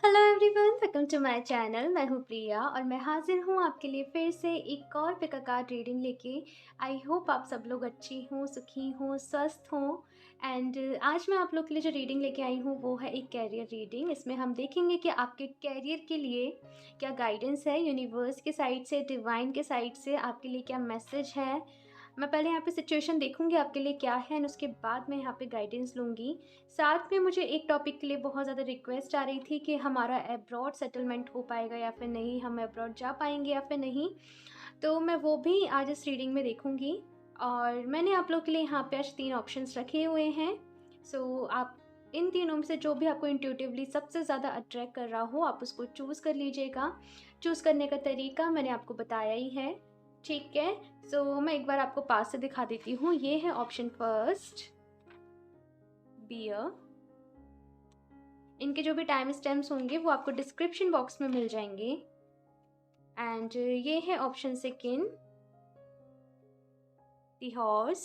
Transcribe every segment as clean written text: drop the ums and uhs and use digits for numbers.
Hello everyone, welcome to my channel. मैं हूँ प्रिया और मैं हाजिर हूँ आपके लिए फिर से एक और पिक अ कार्ड रीडिंग लेके। आई होप आप सब लोग अच्छी हों, सुखी हों, स्वस्थ हों। एंड आज मैं आप लोग के लिए जो रीडिंग लेके आई हूँ वो है एक कैरियर रीडिंग। इसमें हम देखेंगे कि आपके कैरियर के लिए क्या गाइडेंस है, यूनिवर्स के साइड से, डिवाइन के साइड से आपके लिए क्या मैसेज है। मैं पहले यहाँ पे सिचुएशन देखूंगी आपके लिए क्या है एंड उसके बाद मैं यहाँ पे गाइडेंस लूँगी। साथ में मुझे एक टॉपिक के लिए बहुत ज़्यादा रिक्वेस्ट आ रही थी कि हमारा अब्रॉड सेटलमेंट हो पाएगा या फिर नहीं, हम अब्रॉड जा पाएंगे या फिर नहीं। तो मैं वो भी आज इस रीडिंग में देखूंगी। और मैंने आप लोग के लिए यहाँ पे आज 3 ऑप्शंस रखे हुए हैं। सो आप इन तीनों में से जो भी आपको इंट्यूटिवली सबसे ज़्यादा अट्रैक्ट कर रहा हो आप उसको चूज़ कर लीजिएगा। चूज़ करने का तरीका मैंने आपको बताया ही है, ठीक है। सो मैं एक बार आपको पास से दिखा देती हूँ। ये है ऑप्शन फर्स्ट, बियर। इनके जो भी टाइम स्टैम्प्स होंगे वो आपको डिस्क्रिप्शन बॉक्स में मिल जाएंगे। एंड ये है option second, the horse.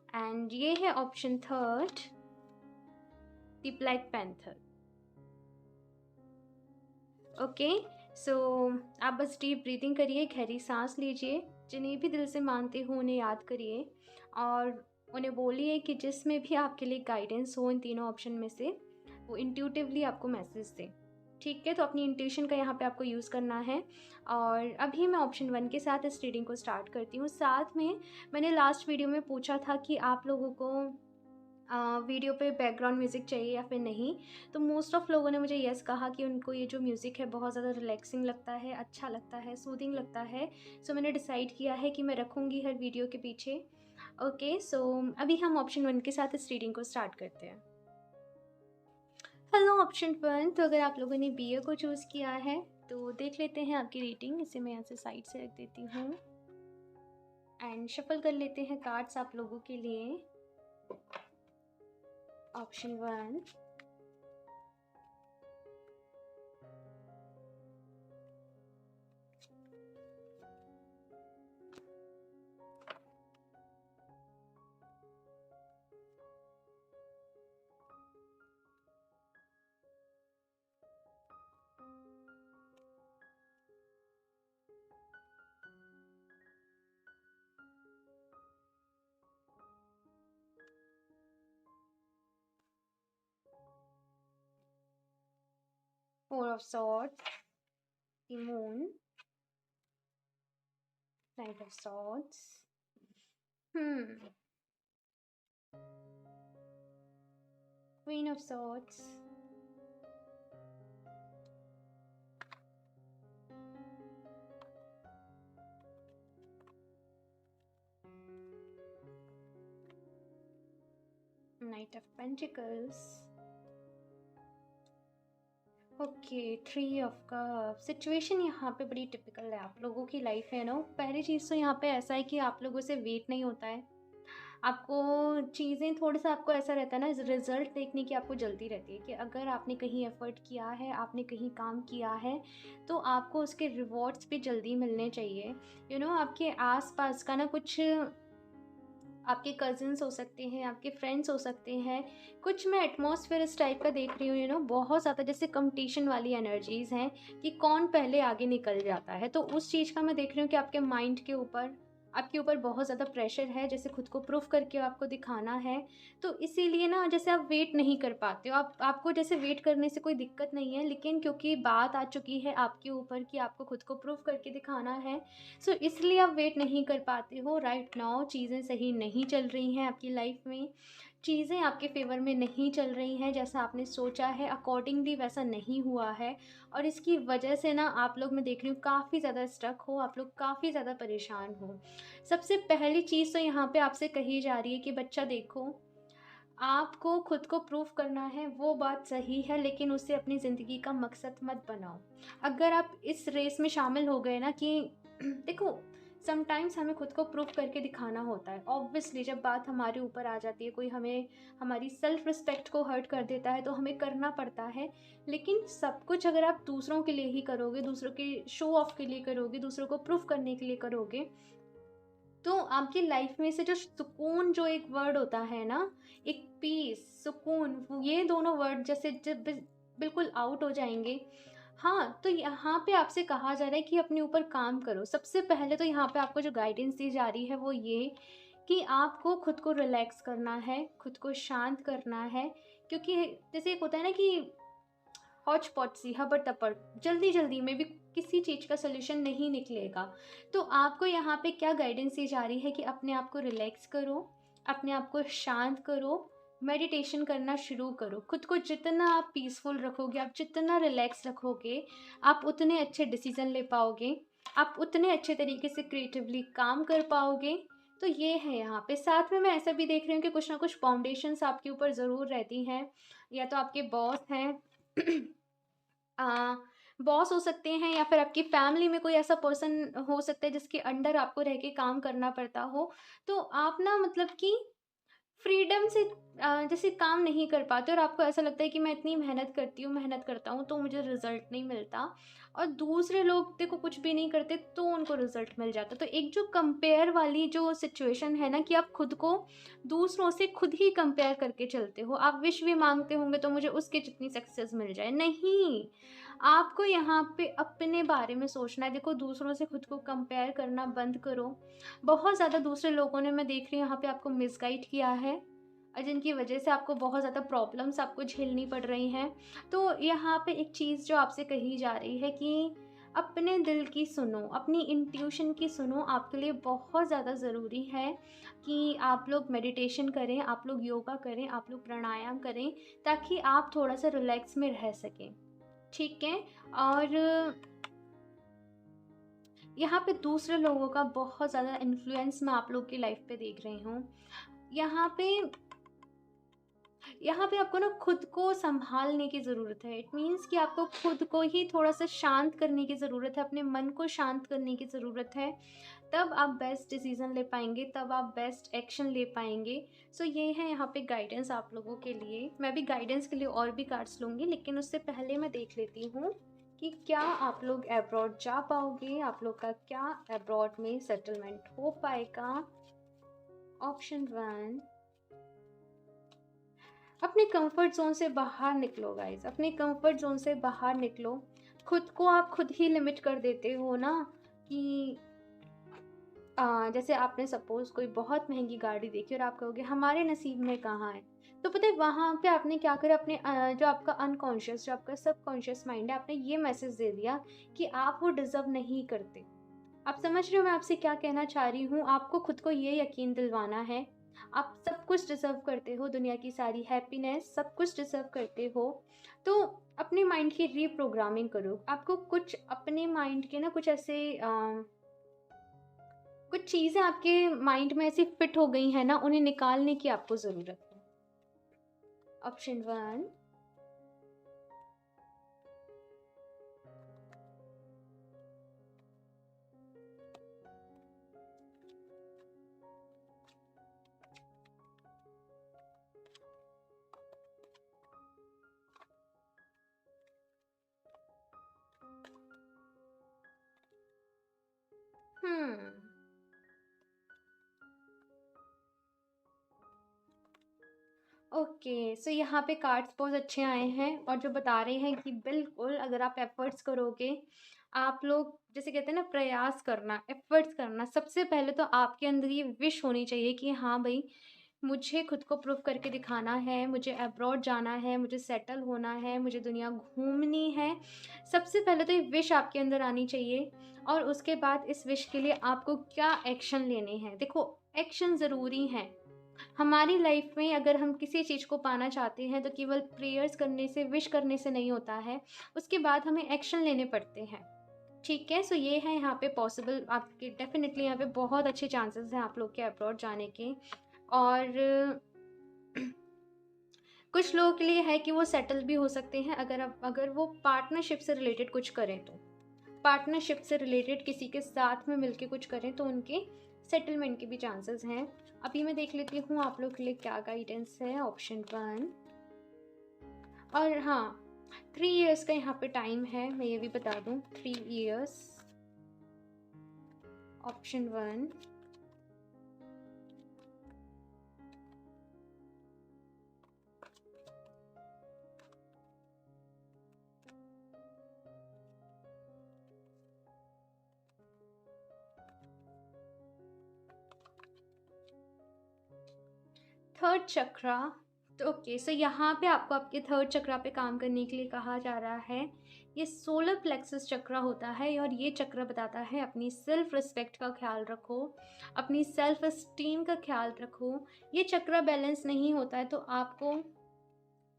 And ये है option third, the black panther. Okay. So आप बस डीप ब्रीदिंग करिए, गहरी सांस लीजिए। जिन्हें भी दिल से मानते हो उन्हें याद करिए और उन्हें बोलिए कि जिसमें भी आपके लिए गाइडेंस हो इन तीनों ऑप्शन में से वो इंट्यूटिवली आपको मैसेज दे, ठीक है। तो अपनी इंट्यूशन का यहाँ पे आपको यूज़ करना है। और अभी मैं ऑप्शन 1 के साथ इस रीडिंग को स्टार्ट करती हूँ। साथ में मैंने लास्ट वीडियो में पूछा था कि आप लोगों को वीडियो पे बैकग्राउंड म्यूज़िक चाहिए या फिर नहीं। तो मोस्ट ऑफ़ लोगों ने मुझे येस कहा कि उनको ये जो म्यूज़िक है बहुत ज़्यादा रिलैक्सिंग लगता है, अच्छा लगता है, सूदिंग लगता है। सो मैंने डिसाइड किया है कि मैं रखूँगी हर वीडियो के पीछे। ओके। सो अभी हम ऑप्शन 1 के साथ इस रीडिंग को स्टार्ट करते हैं। Hello option 1। तो अगर आप लोगों ने बीए को चूज़ किया है तो देख लेते हैं आपकी रीडिंग। इसे मैं यहाँ से साइड से रख देती हूँ एंड शफल कर लेते हैं कार्ड्स आप लोगों के लिए। Option 1, 4 of swords, the moon, Knight of swords, Queen of swords, Knight of pentacles। Okay, 3 of cups. Situation यहाँ पे बड़ी टिपिकल है आप लोगों की लाइफ है ना। पहली चीज़ तो यहाँ पे ऐसा है कि आप लोगों से वेट नहीं होता है। आपको चीज़ें थोड़ा-सा आपको ऐसा रहता है ना, रिज़ल्ट देखने की आपको जल्दी रहती है कि अगर आपने कहीं एफ़र्ट किया है, आपने कहीं काम किया है, तो आपको उसके रिवॉर्ड्स भी जल्दी मिलने चाहिए। आपके आस-पास का ना कुछ आपके कज़िन्स हो सकते हैं, आपके फ्रेंड्स हो सकते हैं। कुछ मैं एटमॉस्फेयर इस टाइप का देख रही हूँ, बहुत ज़्यादा जैसे कॉम्पिटिशन वाली एनर्जीज़ हैं कि कौन पहले आगे निकल जाता है। तो उस चीज़ का मैं देख रही हूँ कि आपके ऊपर बहुत ज़्यादा प्रेशर है, जैसे खुद को प्रूव करके आपको दिखाना है। तो इसीलिए ना जैसे आप वेट नहीं कर पाते हो। आपको जैसे वेट करने से कोई दिक्कत नहीं है, लेकिन क्योंकि बात आ चुकी है आपके ऊपर कि आपको खुद को प्रूव करके दिखाना है, सो इसलिए आप वेट नहीं कर पाते हो। राइट नाउ चीज़ें सही नहीं चल रही हैं आपकी लाइफ में। चीज़ें आपके फ़ेवर में नहीं चल रही हैं, जैसा आपने सोचा है अकॉर्डिंगली वैसा नहीं हुआ है। और इसकी वजह से ना आप लोग, मैं देख रही हूँ, काफ़ी ज़्यादा स्ट्रक हो, आप लोग काफ़ी ज़्यादा परेशान हो। सबसे पहली चीज़ तो यहाँ पे आपसे कही जा रही है कि बच्चा देखो, आपको खुद को प्रूव करना है, वो बात सही है, लेकिन उसे अपनी ज़िंदगी का मकसद मत बनाओ। अगर आप इस रेस में शामिल हो गए ना कि देखो, समटाइम्स हमें खुद को प्रूव करके दिखाना होता है। ऑब्वियसली जब बात हमारे ऊपर आ जाती है, कोई हमें हमारी सेल्फ रिस्पेक्ट को हर्ट कर देता है तो हमें करना पड़ता है। लेकिन सब कुछ अगर आप दूसरों के लिए ही करोगे, दूसरों के शो ऑफ के लिए करोगे, दूसरों को प्रूव करने के लिए करोगे, तो आपकी लाइफ में से जो सुकून जो एक वर्ड होता है ना, एक पीस, सुकून, ये दोनों वर्ड जैसे जब बिल्कुल आउट हो जाएँगे, हाँ, तो यहाँ पे आपसे कहा जा रहा है कि अपने ऊपर काम करो। सबसे पहले तो यहाँ पे आपको जो गाइडेंस दी जा रही है वो ये कि आपको खुद को रिलैक्स करना है, खुद को शांत करना है, क्योंकि जैसे एक होता है ना कि हौच-पौच सी, हबड़-तबड़, जल्दी-जल्दी में भी किसी चीज़ का सॉल्यूशन नहीं निकलेगा। तो आपको यहाँ पे क्या गाइडेंस दी जा रही है कि अपने आप को रिलैक्स करो, अपने आप को शांत करो, मेडिटेशन करना शुरू करो। खुद को जितना आप पीसफुल रखोगे, आप जितना रिलैक्स रखोगे, आप उतने अच्छे डिसीज़न ले पाओगे, आप उतने अच्छे तरीके से क्रिएटिवली काम कर पाओगे। तो ये है यहाँ पे। साथ में मैं ऐसा भी देख रही हूँ कि कुछ ना कुछ बाउंडेशंस आपके ऊपर ज़रूर रहती हैं, या तो आपके बॉस हैं बॉस हो सकते हैं, या फिर आपकी फैमिली में कोई ऐसा पर्सन हो सकता है जिसके अंडर आपको रह के काम करना पड़ता हो। तो आप ना मतलब कि फ्रीडम से जैसे काम नहीं कर पाते, और आपको ऐसा लगता है कि मैं इतनी मेहनत करती हूँ, मेहनत करता हूँ, तो मुझे रिज़ल्ट नहीं मिलता, और दूसरे लोग देखो कुछ भी नहीं करते तो उनको रिज़ल्ट मिल जाता है। तो एक जो कंपेयर वाली जो सिचुएशन है ना, कि आप खुद को दूसरों से खुद ही कंपेयर करके चलते हो। आप विश भी माँगते होंगे तो मुझे उसके जितनी सक्सेस मिल जाए, नहीं, आपको यहाँ पे अपने बारे में सोचना है। देखो, दूसरों से खुद को कंपेयर करना बंद करो। बहुत ज़्यादा दूसरे लोगों ने, मैं देख रही हूँ यहाँ पे आपको मिसगाइड किया है, और जिनकी वजह से आपको बहुत ज़्यादा प्रॉब्लम्स आपको झेलनी पड़ रही हैं। तो यहाँ पे एक चीज़ जो आपसे कही जा रही है कि अपने दिल की सुनो, अपनी इंट्यूशन की सुनो। आपके लिए बहुत ज़्यादा ज़रूरी है कि आप लोग मेडिटेशन करें, आप लोग योगा करें, आप लोग प्राणायाम करें, ताकि आप थोड़ा-सा रिलैक्स में रह सकें, ठीक है? और यहाँ पे दूसरे लोगों का बहुत ज़्यादा इन्फ्लुएंस मैं आप लोग की लाइफ पे देख रही हूँ। यहाँ पे यहाँ पे आपको ना खुद को सँभालने की ज़रूरत है। इट मीन्स कि आपको खुद को ही थोड़ा-सा शांत करने की ज़रूरत है, अपने मन को शांत करने की ज़रूरत है। तब आप बेस्ट डिसीज़न ले पाएँगे, तब आप बेस्ट एक्शन ले पाएँगे। सो ये है यहाँ पे गाइडेंस आप लोगों के लिए। मैं भी गाइडेंस के लिए और भी कार्ड्स लूँगी, लेकिन उससे पहले मैं देख लेती हूँ कि क्या आप लोग अब्रॉड जा पाओगे, आप लोग का क्या अब्रॉड में सेटलमेंट हो पाएगा। ऑप्शन 1, अपने कंफर्ट ज़ोन से बाहर निकलो गाइज़, अपने कंफर्ट ज़ोन से बाहर निकलो। खुद को आप खुद ही लिमिट कर देते हो ना, कि जैसे आपने सपोज़ कोई बहुत महँगी गाड़ी देखी और आप कहोगे हमारे नसीब में कहाँ है। तो पता है वहाँ पे आपने क्या करा, अपने जो आपका अनकॉन्शियस, जो आपका सबकॉन्शियस माइंड है, आपने ये मैसेज दे दिया कि आप वो डिज़र्व नहीं करते। आप समझ रहे हो मैं आपसे क्या कहना चाह रही हूँ? आपको खुद को ये यकीन दिलवाना है, आप सब कुछ डिज़र्व करते हो, दुनिया की सारी हैप्पीनेस, सब कुछ डिज़र्व करते हो। तो अपने माइंड की रीप्रोग्रामिंग करो। आपको कुछ अपने माइंड के ना कुछ ऐसे कुछ चीज़ें आपके माइंड में ऐसी फिट हो गई हैं ना, उन्हें निकालने की आपको ज़रूरत है। ऑप्शन 1, हुँ। ओके, सो यहाँ पे कार्ड्स बहुत अच्छे आए हैं, और जो बता रहे हैं कि बिल्कुल अगर आप एफ़र्ट्स करोगे, आप लोग जैसे कहते हैं ना, प्रयास करना, एफ़र्ट्स करना, सबसे पहले तो आपके अंदर ये विश होनी चाहिए कि हाँ भई, मुझे खुद को प्रूव करके दिखाना है, मुझे अब्रॉड जाना है, मुझे सेटल होना है, मुझे दुनिया घूमनी है। सबसे पहले तो ये विश आपके अंदर आनी चाहिए, और उसके बाद इस विश के लिए आपको क्या एक्शन लेने हैं। देखो, एक्शन ज़रूरी हैं। हमारी लाइफ में अगर हम किसी चीज़ को पाना चाहते हैं तो केवल प्रेयर्स करने से, विश करने से नहीं होता है, उसके बाद हमें एक्शन लेने पड़ते हैं, ठीक है? सो ये है यहाँ पे पॉसिबल, आपके डेफिनेटली यहाँ पे बहुत अच्छे चांसेस हैं आप लोग के अब्रॉड जाने के। और कुछ लोगों के लिए है कि वो सेटल भी हो सकते हैं, अगर वो पार्टनरशिप से रिलेटेड कुछ करें तो। पार्टनरशिप से रिलेटेड किसी के साथ में मिलके कुछ करें तो उनके सेटलमेंट के भी चांसेस हैं। अभी मैं देख लेती हूँ आप लोग के लिए क्या गाइडेंस है। ऑप्शन 1, और हाँ, 3 इयर्स का यहाँ पे टाइम है, मैं ये भी बता दूँ, 3 इयर्स। ऑप्शन 1, थर्ड चक्रा। तो ओके, सो यहाँ पे आपको आपके थर्ड चक्रा पे काम करने के लिए कहा जा रहा है। ये सोलर प्लेक्सस चक्रा होता है और ये चक्र बताता है अपनी सेल्फ रिस्पेक्ट का ख्याल रखो, अपनी सेल्फ एस्टीम का ख्याल रखो। ये चक्रा बैलेंस नहीं होता है तो आपको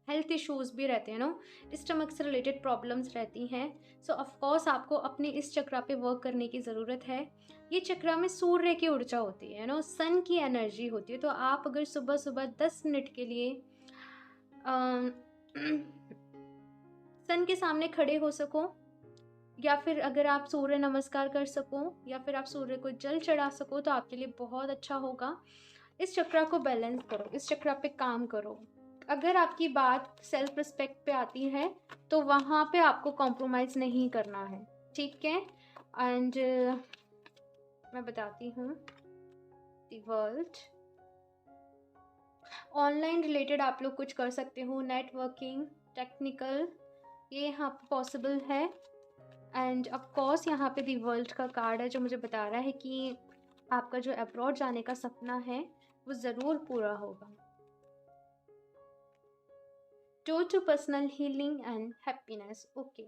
हेल्थ इश्यूज भी रहते हैं नो, स्टमक से रिलेटेड प्रॉब्लम्स रहती हैं। सो ऑफकोर्स आपको अपने इस चक्रा पे वर्क करने की ज़रूरत है। ये चक्रा में सूर्य की ऊर्जा होती है नो, सन की एनर्जी होती है। तो आप अगर सुबह सुबह 10 मिनट के लिए सन के सामने खड़े हो सको, या फिर अगर आप सूर्य नमस्कार कर सको, या फिर आप सूर्य को जल चढ़ा सको, तो आपके लिए बहुत अच्छा होगा। इस चक्रा को बैलेंस करो, इस चक्रा पे काम करो। अगर आपकी बात सेल्फ रिस्पेक्ट पे आती है तो वहाँ पे आपको कॉम्प्रोमाइज़ नहीं करना है, ठीक है। एंड मैं बताती हूँ दी वर्ल्ड। ऑनलाइन रिलेटेड आप लोग कुछ कर सकते हो, नेटवर्किंग, टेक्निकल, ये यहाँ पे पॉसिबल है। एंड ऑफ कोर्स यहाँ पे दी वर्ल्ड का कार्ड है जो मुझे बता रहा है कि आपका जो अब्रॉड जाने का सपना है वो ज़रूर पूरा होगा। Door to personal healing and happiness. Okay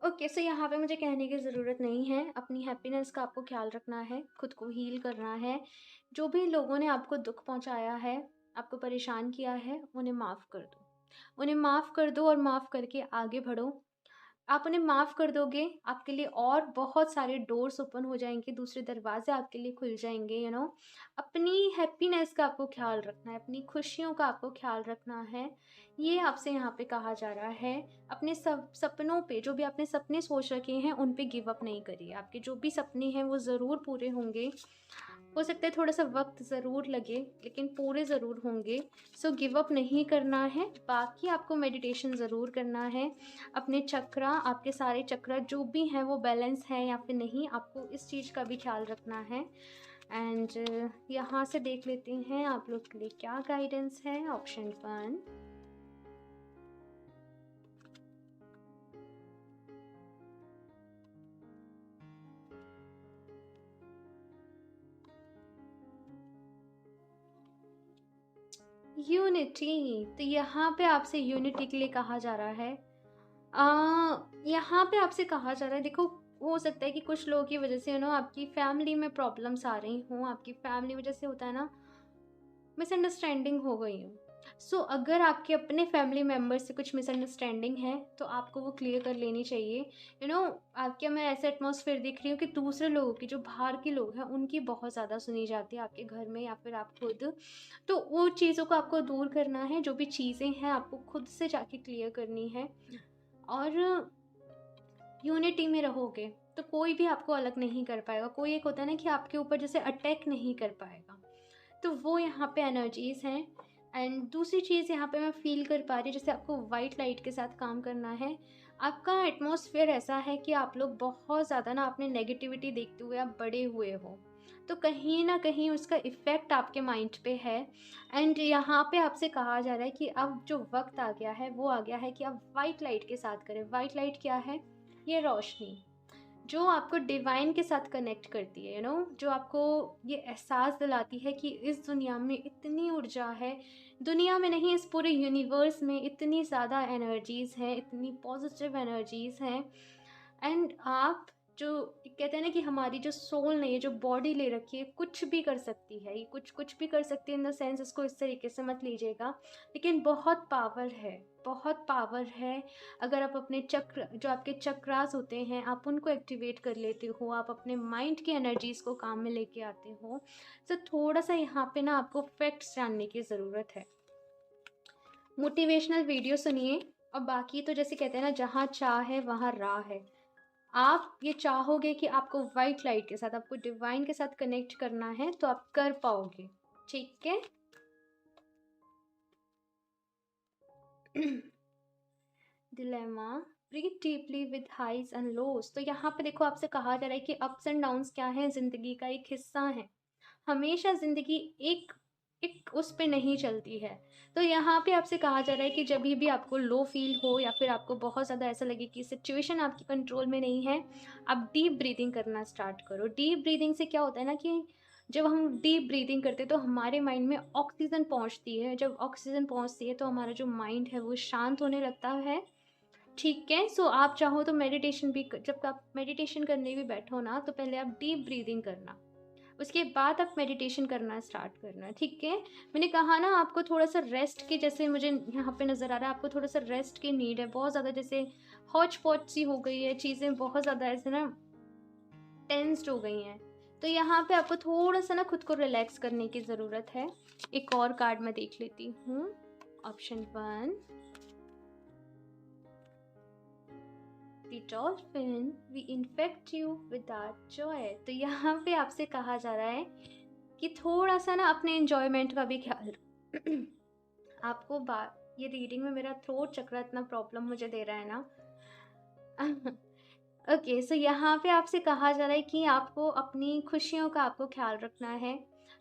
okay, so यहाँ पे मुझे कहने की ज़रूरत नहीं है, अपनी हैप्पीनेस का आपको ख्याल रखना है, खुद को हील करना है। जो भी लोगों ने आपको दुख पहुँचाया है, आपको परेशान किया है, उन्हें माफ़ कर दो, उन्हें माफ़ कर दो और माफ़ करके आगे बढ़ो। आप उन्हें माफ़ कर दोगे, आपके लिए और बहुत सारे डोर्स ओपन हो जाएंगे, दूसरे दरवाजे आपके लिए खुल जाएंगे, यू नो। अपनी हैप्पीनेस का आपको ख्याल रखना है, अपनी खुशियों का आपको ख्याल रखना है। ये आपसे यहाँ पे कहा जा रहा है। अपने सब सपनों पे, जो भी आपने सपने सोच रखे हैं उन पे गिव अप नहीं करिए। आपके जो भी सपने हैं वो ज़रूर पूरे होंगे। हो सकता है थोड़ा सा वक्त ज़रूर लगे, लेकिन पूरे ज़रूर होंगे। सो गिव अप नहीं करना है। बाकी आपको मेडिटेशन ज़रूर करना है। अपने चक्रा, आपके सारे चक्रा जो भी हैं वो बैलेंस हैं या फिर नहीं, आपको इस चीज़ का भी ख्याल रखना है। एंड यहाँ से देख लेते हैं आप लोग के लिए क्या गाइडेंस है। Option 1, unity. तो यहाँ पे आपसे यूनिटी के लिए कहा जा रहा है। यहाँ पे आपसे कहा जा रहा है, देखो हो सकता है कि कुछ लोगों की वजह से आपकी फैमिली में प्रॉब्लम्स आ रही हों, आपकी फैमिली वजह से होता है ना, मिसअंडरस्टैंडिंग हो गई हो। सो अगर आपके अपने फैमिली मेम्बर से कुछ मिसअंडरस्टैंडिंग है तो आपको वो क्लियर कर लेनी चाहिए। आपके मैं ऐसे एटमॉस्फेयर देख रही हूँ कि दूसरे लोगों की, जो बाहर के लोग हैं, उनकी बहुत ज़्यादा सुनी जाती है आपके घर में या फिर आप खुद। तो वो चीज़ों को आपको दूर करना है, जो भी चीज़ें हैं आपको खुद से जाके क्लियर करनी है। और यूनिटी में रहोगे तो कोई भी आपको अलग नहीं कर पाएगा। कोई एक होता है ना कि आपके ऊपर जैसे अटैक नहीं कर पाएगा, तो वो यहाँ पे एनर्जीज़ हैं। एंड दूसरी चीज़ यहाँ पे मैं फ़ील कर पा रही हूँ, जैसे आपको वाइट लाइट के साथ काम करना है। आपका एटमॉस्फेयर ऐसा है कि आप लोग बहुत ज़्यादा ना अपने नेगेटिविटी देखते हुए आप बड़े हुए हो, तो कहीं ना कहीं उसका इफ़ेक्ट आपके माइंड पे है। एंड यहाँ पे आपसे कहा जा रहा है कि अब जो वक्त आ गया है वो आ गया है कि आप वाइट लाइट के साथ करें। वाइट लाइट क्या है? ये रोशनी जो आपको डिवाइन के साथ कनेक्ट करती है, जो आपको ये एहसास दिलाती है कि इस दुनिया में इतनी ऊर्जा है, दुनिया में नहीं इस पूरे यूनिवर्स में इतनी ज़्यादा एनर्जीज़ हैं, इतनी पॉजिटिव एनर्जीज़ हैं। एंड आप जो कहते हैं ना कि हमारी जो सोल ने ये जो बॉडी ले रखी है कुछ भी कर सकती है, ये कुछ कुछ भी कर सकती है, इन द सेंस इसको इस तरीके से मत लीजिएगा, लेकिन बहुत पावर है, बहुत पावर है। अगर आप अपने चक्र, जो आपके चक्रास होते हैं, आप उनको एक्टिवेट कर लेते हो, आप अपने माइंड की एनर्जीज़ को काम में लेके आते हो, तो थोड़ा सा यहाँ पे ना आपको फैक्ट्स जानने की ज़रूरत है। मोटिवेशनल वीडियो सुनिए। और बाकी तो जैसे कहते हैं ना, जहाँ चाह है वहाँ राह है। आप ये चाहोगे कि आपको वाइट लाइट के साथ, आपको डिवाइन के साथ कनेक्ट करना है, तो आप कर पाओगे, ठीक है। Dilemma, breathe deeply with highs and lows. तो यहाँ पे देखो आपसे कहा जा रहा है कि अप्स एंड डाउन्स क्या है, ज़िंदगी का एक हिस्सा है। हमेशा ज़िंदगी एक एक उस पे नहीं चलती है। तो यहाँ पे आपसे कहा जा रहा है कि जब भी आपको लो फील हो या फिर आपको बहुत ज़्यादा ऐसा लगे कि सिचुएशन आपके कंट्रोल में नहीं है, आप डीप ब्रीदिंग करना स्टार्ट करो। डीप ब्रीदिंग से क्या होता है ना कि जब हम डीप ब्रीथिंग करते हैं तो हमारे माइंड में ऑक्सीजन पहुंचती है। जब ऑक्सीजन पहुंचती है तो हमारा जो माइंड है वो शांत होने लगता है। ठीक है, सो आप चाहो तो मेडिटेशन भी जब आप मेडिटेशन करने भी बैठो ना, तो पहले आप डीप ब्रीदिंग करना, उसके बाद आप मेडिटेशन करना स्टार्ट करना। ठीक है, मैंने कहा ना आपको थोड़ा सा रेस्ट की, जैसे मुझे यहाँ पे नज़र आ रहा है आपको थोड़ा सा रेस्ट की नीड है बहुत ज़्यादा, जैसे हौच पौच सी हो गई है, चीज़ें बहुत ज़्यादा ऐसे ना टेंस्ड हो गई हैं। तो यहाँ पे आपको थोड़ा सा ना खुद को रिलैक्स करने की ज़रूरत है। एक और कार्ड मैं देख लेती हूँ। Option 1, the dolphin we infect you with that joy. तो यहाँ पे आपसे कहा जा रहा है कि थोड़ा सा ना अपने एंजॉयमेंट का भी ख्याल आपको ये रीडिंग में मेरा थ्रोट चक्र इतना प्रॉब्लम मुझे दे रहा है ना। ओके, सो यहाँ पे आपसे कहा जा रहा है कि आपको अपनी खुशियों का आपको ख्याल रखना है।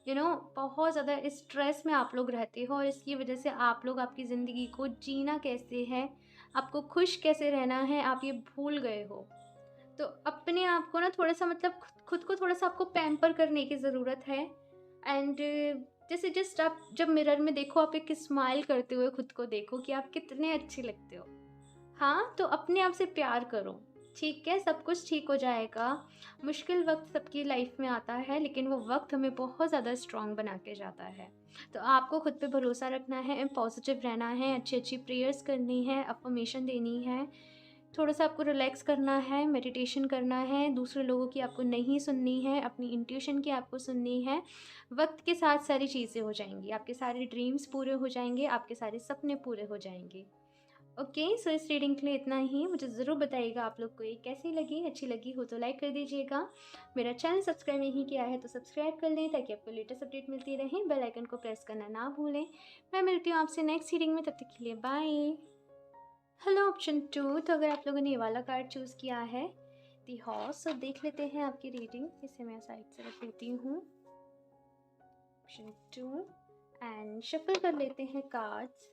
बहुत ज़्यादा स्ट्रेस में आप लोग रहते हो और इसकी वजह से आप लोग आपकी ज़िंदगी को जीना कैसे है, आपको खुश कैसे रहना है, आप ये भूल गए हो। तो अपने आप को ना थोड़ा सा मतलब खुद को थोड़ा सा आपको पैम्पर करने की ज़रूरत है। एंड जैसे जस्ट आप जब मिरर में देखो, आप एक स्माइल करते हुए खुद को देखो कि आप कितने अच्छे लगते हो। हाँ, तो अपने आप से प्यार करो। ठीक है, सब कुछ ठीक हो जाएगा। मुश्किल वक़्त सबकी लाइफ में आता है, लेकिन वो वक़्त हमें बहुत ज़्यादा स्ट्रॉन्ग बना के जाता है। तो आपको खुद पे भरोसा रखना है, पॉज़िटिव रहना है, अच्छी-अच्छी प्रेयर्स करनी है, अफ़र्मेशन देनी है, थोड़ा-सा आपको रिलैक्स करना है, मेडिटेशन करना है, दूसरे लोगों की आपको नहीं सुननी है, अपनी इंट्यूशन की आपको सुननी है। वक़्त के साथ सारी चीज़ें हो जाएँगी, आपके सारे ड्रीम्स पूरे हो जाएँगे, आपके सारे सपने पूरे हो जाएँगे। ओके, सो इस रीडिंग के लिए इतना ही। मुझे ज़रूर बताइएगा आप लोग को ये कैसी लगी। अच्छी लगी हो तो लाइक कर दीजिएगा। मेरा चैनल सब्सक्राइब नहीं किया है तो सब्सक्राइब कर लें ताकि आपको लेटेस्ट अपडेट मिलती रहे। बेल आइकन को प्रेस करना ना भूलें। मैं मिलती हूँ आपसे नेक्स्ट रीडिंग में, तब तक के लिए बाय। हेलो ऑप्शन 2, तो अगर आप लोगों ने ये वाला कार्ड चूज़ किया है दी हॉर्स, तो देख लेते हैं आपकी रीडिंग। इसे मैं साइड से रख लेती हूँ। ऑप्शन 2 एंड शफल कर लेते हैं कार्ड्स।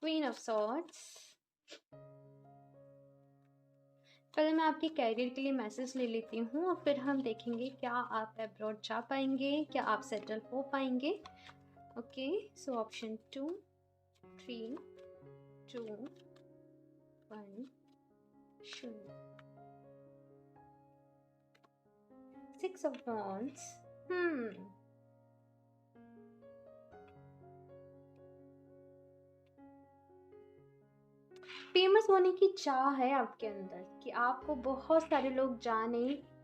Queen of swords. पहले मैं आपके कैरियर के लिए मैसेज ले लेती हूँ और फिर हम देखेंगे क्या आप अब्रॉड जा पाएंगे, क्या आप सेटल हो पाएंगे। ओके, सो ऑप्शन 2, 3, 2, 1 शुरू। 6 ऑफ वॉन्ड्स। फेमस होने की चाह है आपके अंदर कि आपको बहुत सारे लोग जाने,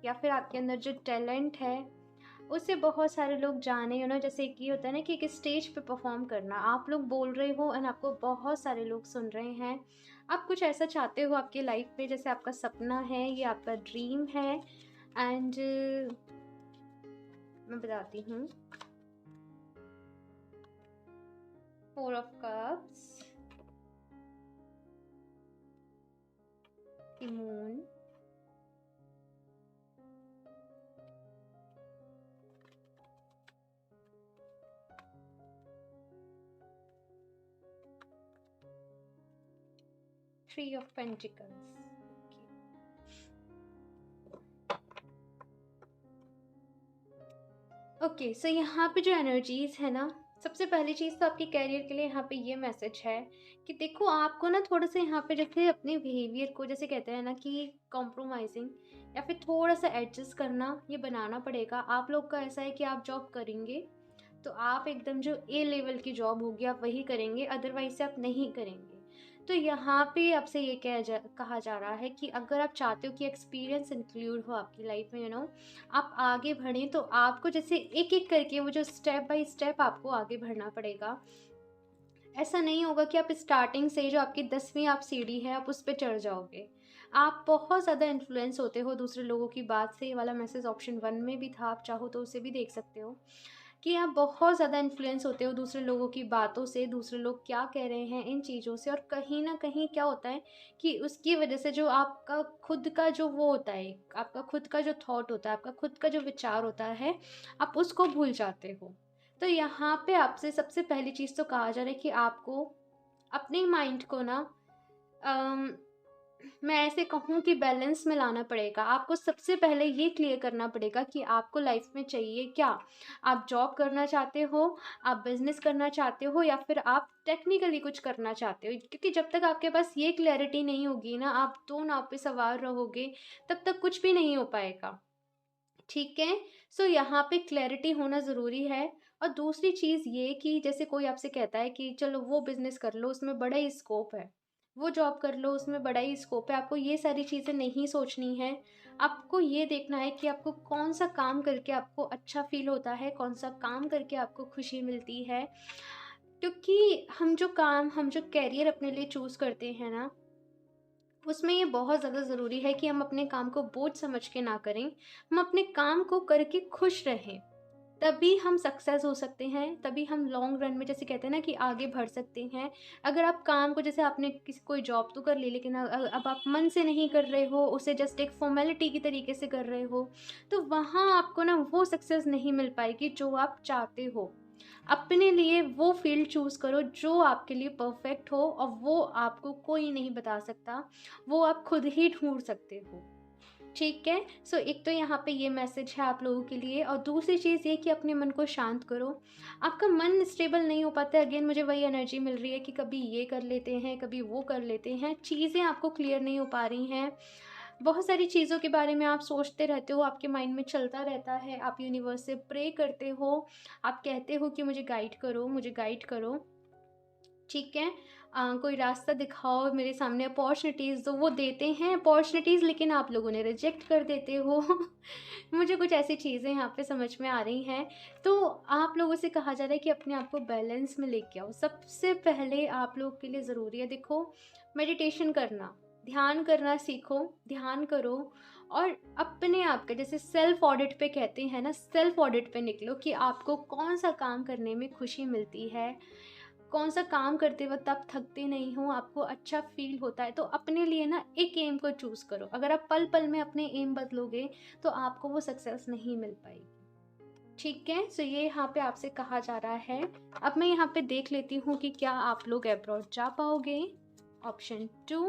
या फिर आपके अंदर जो टैलेंट है उसे बहुत सारे लोग जाने। जैसे कि होता है ना कि एक स्टेज पे परफॉर्म करना, आप लोग बोल रहे हो एंड आपको बहुत सारे लोग सुन रहे हैं। आप कुछ ऐसा चाहते हो आपकी लाइफ में, जैसे आपका सपना है, ये आपका ड्रीम है। एंड मैं बताती हूँ, 4 of cups, the moon, three of pentacles. Okay, so यहाँ पे जो एनर्जीज है ना, सबसे पहली चीज़ तो आपके करियर के लिए यहाँ पे ये मैसेज है कि देखो आपको ना थोड़ा सा यहाँ पे जैसे अपने बिहेवियर को, जैसे कहते हैं ना कि कॉम्प्रोमाइजिंग या फिर थोड़ा सा एडजस्ट करना, ये बनाना पड़ेगा। आप लोग का ऐसा है कि आप जॉब करेंगे तो आप एकदम जो ए लेवल की जॉब होगी आप वही करेंगे, अदरवाइज से आप नहीं करेंगे। तो यहाँ पे आपसे ये कहा जा रहा है कि अगर आप चाहते हो कि एक्सपीरियंस इंक्लूड हो आपकी लाइफ में, आप आगे बढ़ें, तो आपको जैसे एक एक करके वो जो स्टेप बाय स्टेप आपको आगे बढ़ना पड़ेगा। ऐसा नहीं होगा कि आप स्टार्टिंग से जो आपकी 10वीं आप सीढ़ी है आप उस पर चढ़ जाओगे। आप बहुत ज़्यादा इन्फ्लुएंस होते हो दूसरे लोगों की बात से। ये वाला मैसेज ऑप्शन 1 में भी था, आप चाहो तो उसे भी देख सकते हो। कि आप बहुत ज़्यादा इन्फ्लुएंस होते हो दूसरे लोगों की बातों से, दूसरे लोग क्या कह रहे हैं इन चीज़ों से, और कहीं न कहीं क्या होता है कि उसकी वजह से जो आपका खुद का जो वो होता है, आपका खुद का जो थॉट होता है, आपका खुद का जो विचार होता है, आप उसको भूल जाते हो। तो यहाँ पे आपसे सबसे पहली चीज़ तो कहा जा रहा है कि आपको अपने माइंड को ना अम, मैं ऐसे कहूँ कि बैलेंस में लाना पड़ेगा। आपको सबसे पहले ये क्लियर करना पड़ेगा कि आपको लाइफ़ में चाहिए क्या? आप जॉब करना चाहते हो, आप बिज़नेस करना चाहते हो, या फिर आप टेक्निकली कुछ करना चाहते हो? क्योंकि जब तक आपके पास ये क्लैरिटी नहीं होगी ना, आप 2 नाव पे सवार रहोगे, तब तक कुछ भी नहीं हो पाएगा। ठीक है? सो यहाँ पे क्लैरिटी होना ज़रूरी है। और दूसरी चीज़ ये कि जैसे कोई आपसे कहता है कि चलो वो बिज़नेस कर लो, उसमें बड़ा ही स्कोप है। वो जॉब कर लो, उसमें बड़ा ही स्कोप है। आपको ये सारी चीज़ें नहीं सोचनी है। आपको ये देखना है कि आपको कौन-सा काम करके आपको अच्छा फ़ील होता है, कौन-सा काम करके आपको खुशी मिलती है। क्योंकि हम जो करियर अपने लिए चूज़ करते हैं ना, उसमें ये बहुत ज़्यादा ज़रूरी है कि हम अपने काम को बोझ समझ के ना करें, हम अपने काम को करके खुश रहें। तभी हम सक्सेस हो सकते हैं, तभी हम लॉन्ग रन में जैसे कहते हैं ना कि आगे बढ़ सकते हैं। अगर आप काम को जैसे आपने किसी कोई जॉब तो कर ली, लेकिन अब आप मन से नहीं कर रहे हो, उसे जस्ट एक फ़ॉर्मेलिटी की तरीके से कर रहे हो, तो वहाँ आपको ना वो सक्सेस नहीं मिल पाएगी जो आप चाहते हो। अपने लिए वो फ़ील्ड चूज़ करो जो आपके लिए परफ़ेक्ट हो, और वो आपको कोई नहीं बता सकता, वो आप खुद ही ढूँढ सकते हो। ठीक है? सो एक तो यहाँ पे ये मैसेज है आप लोगों के लिए, और दूसरी चीज़ ये कि अपने मन को शांत करो। आपका मन स्टेबल नहीं हो पाता है, अगेन मुझे वही एनर्जी मिल रही है कि कभी ये कर लेते हैं, कभी वो कर लेते हैं, चीज़ें आपको क्लियर नहीं हो पा रही हैं। बहुत सारी चीज़ों के बारे में आप सोचते रहते हो, आपके माइंड में चलता रहता है, आप यूनिवर्स से प्रे करते हो, आप कहते हो कि मुझे गाइड करो, मुझे गाइड करो। ठीक है? कोई रास्ता दिखाओ मेरे सामने, अपॉर्च्युनिटीज़ दो, वो देते हैं अपॉर्च्युनिटीज़, लेकिन आप लोग उन्हें रिजेक्ट कर देते हो। मुझे कुछ ऐसी चीज़ें यहाँ पे समझ में आ रही हैं। तो आप लोगों से कहा जा रहा है कि अपने आप को बैलेंस में लेके आओ। सबसे पहले आप लोग के लिए ज़रूरी है, देखो, मेडिटेशन करना, ध्यान करना सीखो, ध्यान करो, और अपने आप का जैसे सेल्फ ऑडिट पे कहते हैं ना, सेल्फ ऑडिट पे निकलो कि आपको कौन-सा काम करने में खुशी मिलती है, कौन-सा काम करते वक़्त आप थकते नहीं हो, आपको अच्छा फ़ील होता है, तो अपने लिए ना एक एम को चूज़ करो। अगर आप पल-पल में अपने एम बदलोगे, तो आपको वो सक्सेस नहीं मिल पाएगी। ठीक है? सो ये यहाँ पे आपसे कहा जा रहा है। अब मैं यहाँ पे देख लेती हूँ कि क्या आप लोग अब्रॉड जा पाओगे? ऑप्शन 2।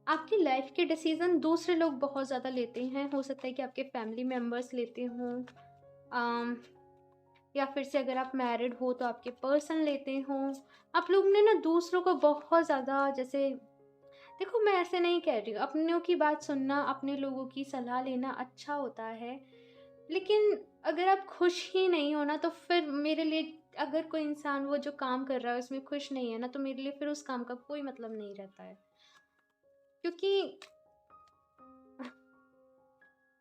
आपकी लाइफ़ के डिसीज़न दूसरे लोग बहुत ज़्यादा लेते हैं। हो सकता है कि आपके फैमिली मेंबर्स लेते हों। अम या फिर से अगर आप मैरिड हो तो आपके पर्सन लेते हों। आप लोग ने ना दूसरों को बहुत ज़्यादा जैसे, देखो मैं ऐसे नहीं कह रही हूँ, अपनों की बात सुनना, अपने लोगों की सलाह लेना अच्छा होता है। लेकिन अगर आप खुश ही नहीं हो ना, तो फिर मेरे लिए, अगर कोई इंसान वो जो काम कर रहा है उसमें खुश नहीं है ना, तो मेरे लिए फिर उस काम का कोई मतलब नहीं रहता है। क्योंकि